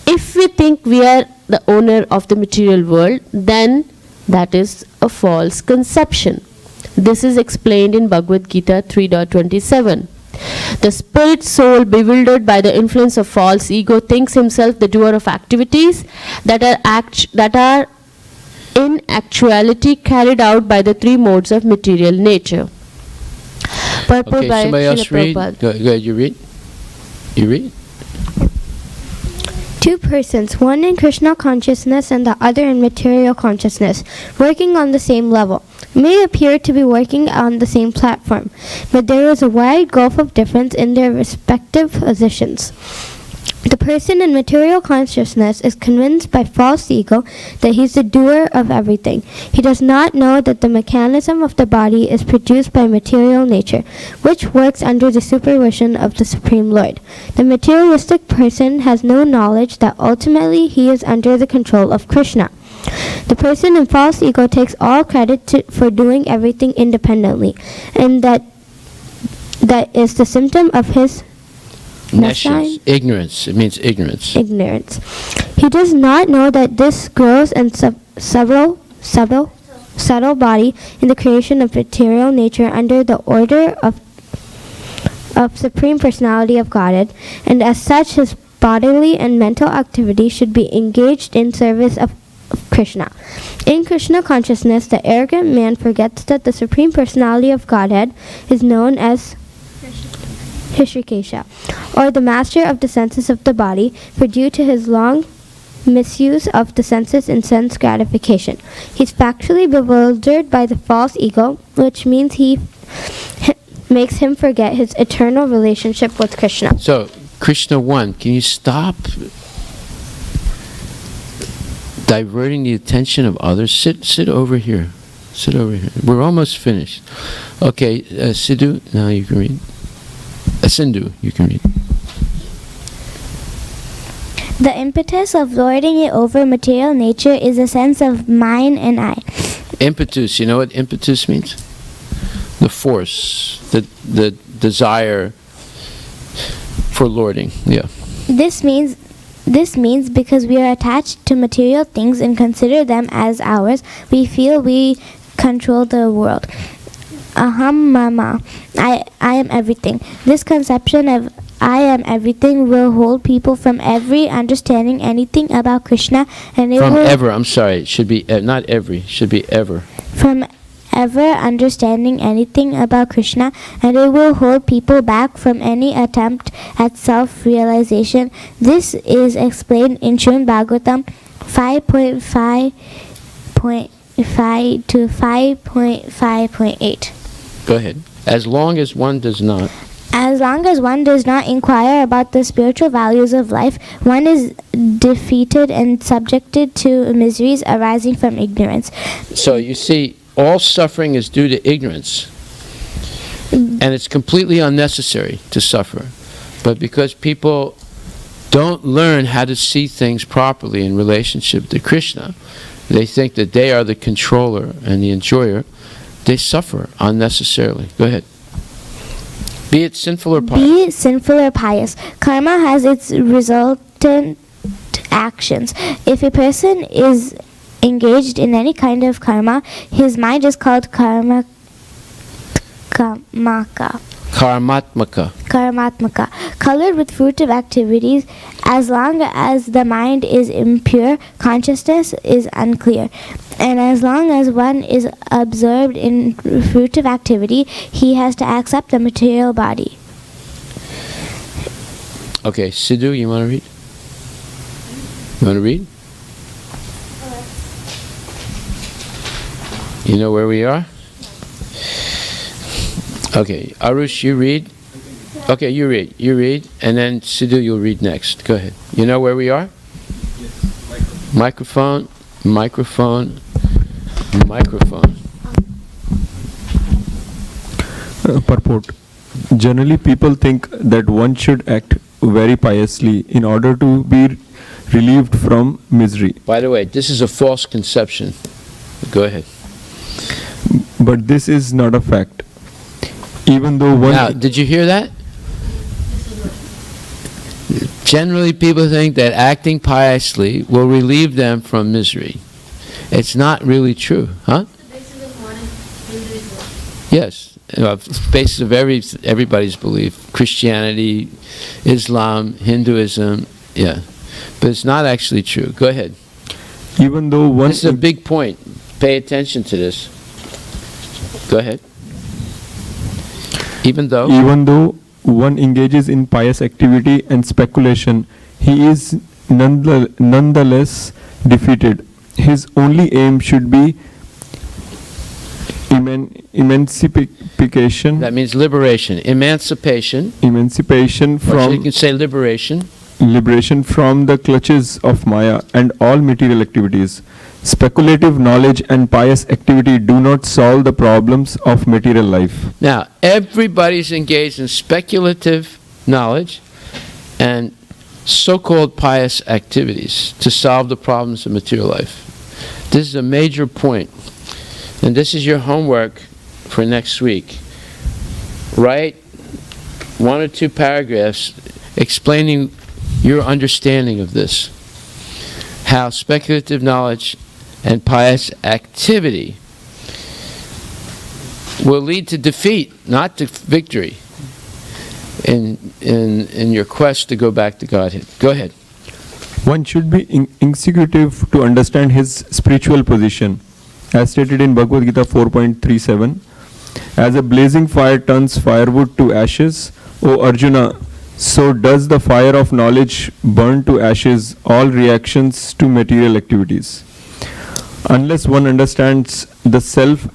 if we think we are the owner of the material world, then that is a false conception. This is explained in Bhagavad Gita 3.27. The spirit soul, bewildered by the influence of false ego, thinks himself the doer of activities that are in actuality carried out by the three modes of material nature. Purport by somebody else Srila read. Prabhupada. Go ahead, you read. You read? Two persons, one in Krishna consciousness and the other in material consciousness, working on the same level, may appear to be working on the same platform, but there is a wide gulf of difference in their respective positions. The person in material consciousness is convinced by false ego that he is the doer of everything. He does not know that the mechanism of the body is produced by material nature, which works under the supervision of the Supreme Lord. The materialistic person has no knowledge that ultimately he is under the control of Krishna. The person in false ego takes all credit for doing everything independently, and that is the symptom of his Nescience. Ignorance. It means ignorance. Ignorance. He does not know that this grows and subtle body in the creation of material nature under the order of Supreme Personality of Godhead, and as such his bodily and mental activity should be engaged in service of Krishna. In Krishna consciousness, the arrogant man forgets that the Supreme Personality of Godhead is known as Hrishikesha, or the master of the senses of the body, for due to his long misuse of the senses in sense gratification, he is factually bewildered by the false ego, which means he makes him forget his eternal relationship with Krishna. So, Krishna 1, can you stop diverting the attention of others? Sit over here. Sit over here. We're almost finished. Okay, Sidhu, now you can read. Sindhu, you can read. The impetus of lording it over material nature is a sense of mine and I. Impetus, you know what impetus means? The force, the desire for lording. Yeah. This means because we are attached to material things and consider them as ours, we feel we control the world. Aham mama, I am everything. This conception of I am everything will hold people from ever understanding anything about Krishna, and it From will ever, I'm sorry, it should be not every, it should be ever. from ever understanding anything about Krishna, and it will hold people back from any attempt at self-realization. This is explained in Srimad Bhagavatam 5.5 to 5.5.8. Go ahead. As long as one does not. As long as one does not inquire about the spiritual values of life, one is defeated and subjected to miseries arising from ignorance. So you see, all suffering is due to ignorance. And it's completely unnecessary to suffer. But because people don't learn how to see things properly in relationship to Krishna, they think that they are the controller and the enjoyer, they suffer unnecessarily. Go ahead. Be it sinful or pious. Be sinful or pious. Karma has its resultant actions. If a person is engaged in any kind of karma, his mind is called karmatmaka. Karmatmaka, colored with fruitive activities. As long as the mind is impure, consciousness is unclear. And as long as one is absorbed in fruitive activity, he has to accept the material body. Okay, Sidhu, you want to read? You want to read? You know where we are? Okay, Arush, you read. Okay, you read, and then Sidhu, you'll read next. Go ahead. You know where we are? Yes. Microphone. Purport. Generally, people think that one should act very piously in order to be relieved from misery. By the way, this is a false conception. Go ahead. But this is not a fact. Even though one... Now, did you hear that? Generally, people think that acting piously will relieve them from misery. It's not really true, huh? Yes, basis of everybody's belief. Christianity, Islam, Hinduism, yeah. But it's not actually true. Go ahead. Even though one... This is a big point. Pay attention to this. Go ahead. Even though one engages in pious activity and speculation, he is nonetheless defeated. His only aim should be emancipation. That means liberation. Emancipation from... Or you can say liberation. Liberation from the clutches of Maya and all material activities. Speculative knowledge and pious activity do not solve the problems of material life. Now, everybody's engaged in speculative knowledge and so-called pious activities to solve the problems of material life. This is a major point. And this is your homework for next week. Write 1 or 2 paragraphs explaining your understanding of this. How speculative knowledge and pious activity will lead to defeat, not to victory, in your quest to go back to Godhead. Go ahead. One should be inquisitive to understand his spiritual position. As stated in Bhagavad Gita 4.37, as a blazing fire turns firewood to ashes, O Arjuna, so does the fire of knowledge burn to ashes all reactions to material activities. Unless one understands the self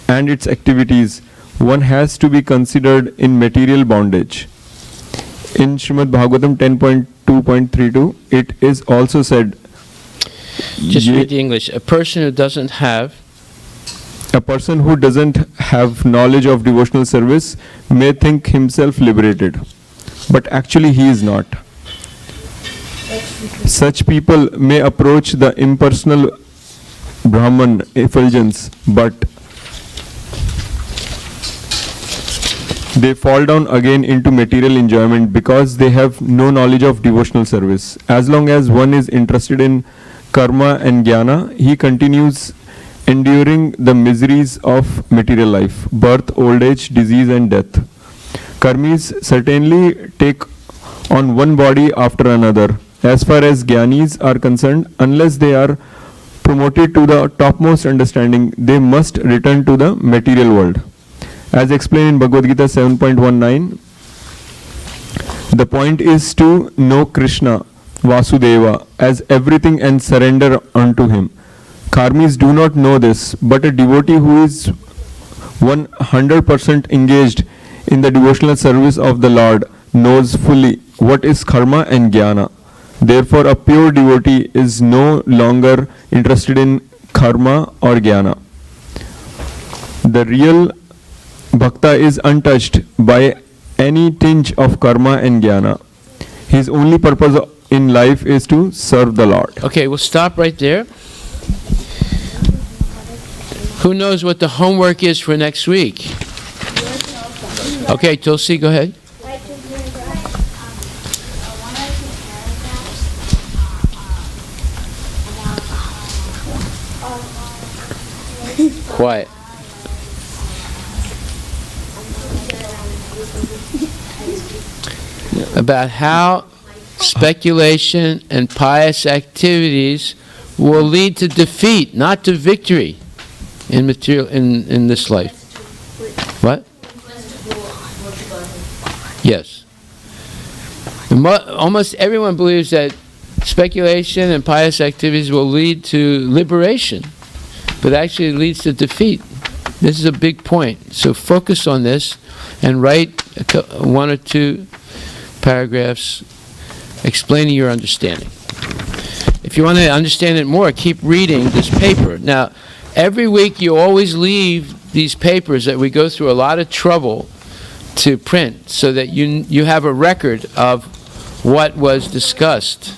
and its activities, one has to be considered in material bondage. In Srimad Bhagavatam 10.2.32, it is also said, just read the English. A person who doesn't have knowledge of devotional service may think himself liberated, but actually he is not. Such people may approach the impersonal Brahman effulgence, but they fall down again into material enjoyment because they have no knowledge of devotional service. As long as one is interested in karma and jnana, he continues enduring the miseries of material life, birth, old age, disease and death. Karmis certainly take on one body after another. As far as jnanis are concerned, unless they are promoted to the topmost understanding, they must return to the material world. As explained in Bhagavad Gita 7.19, the point is to know Krishna, Vasudeva, as everything and surrender unto him. Karmis do not know this, but a devotee who is 100% engaged in the devotional service of the Lord knows fully what is karma and jnana. Therefore, a pure devotee is no longer interested in karma or jnana. The real bhakta is untouched by any tinge of karma and jnana. His only purpose in life is to serve the Lord. Okay, we'll stop right there. Who knows what the homework is for next week? Okay, Tulsi, go ahead. Quiet. About how speculation and pious activities will lead to defeat, not to victory in material in this life. What? Yes. Almost everyone believes that speculation and pious activities will lead to liberation, but actually it leads to defeat. This is a big point. So focus on this and write one or two paragraphs explaining your understanding. If you want to understand it more, keep reading this paper. Now, every week you always leave these papers that we go through a lot of trouble to print so that you have a record of what was discussed.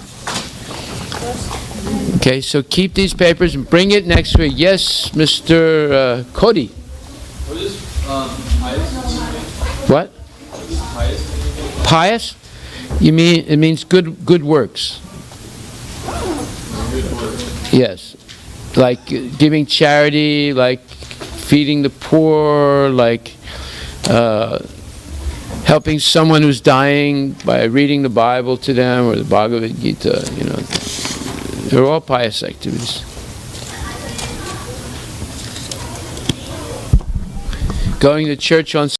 Okay, so keep these papers and bring it next week. Yes, Mr. Cody. What is pious? What? What is pious? Pious? It means good works. Good works. Yes. Like giving charity, like feeding the poor, like helping someone who's dying by reading the Bible to them or the Bhagavad Gita, you know. They're all pious activities. Going to church on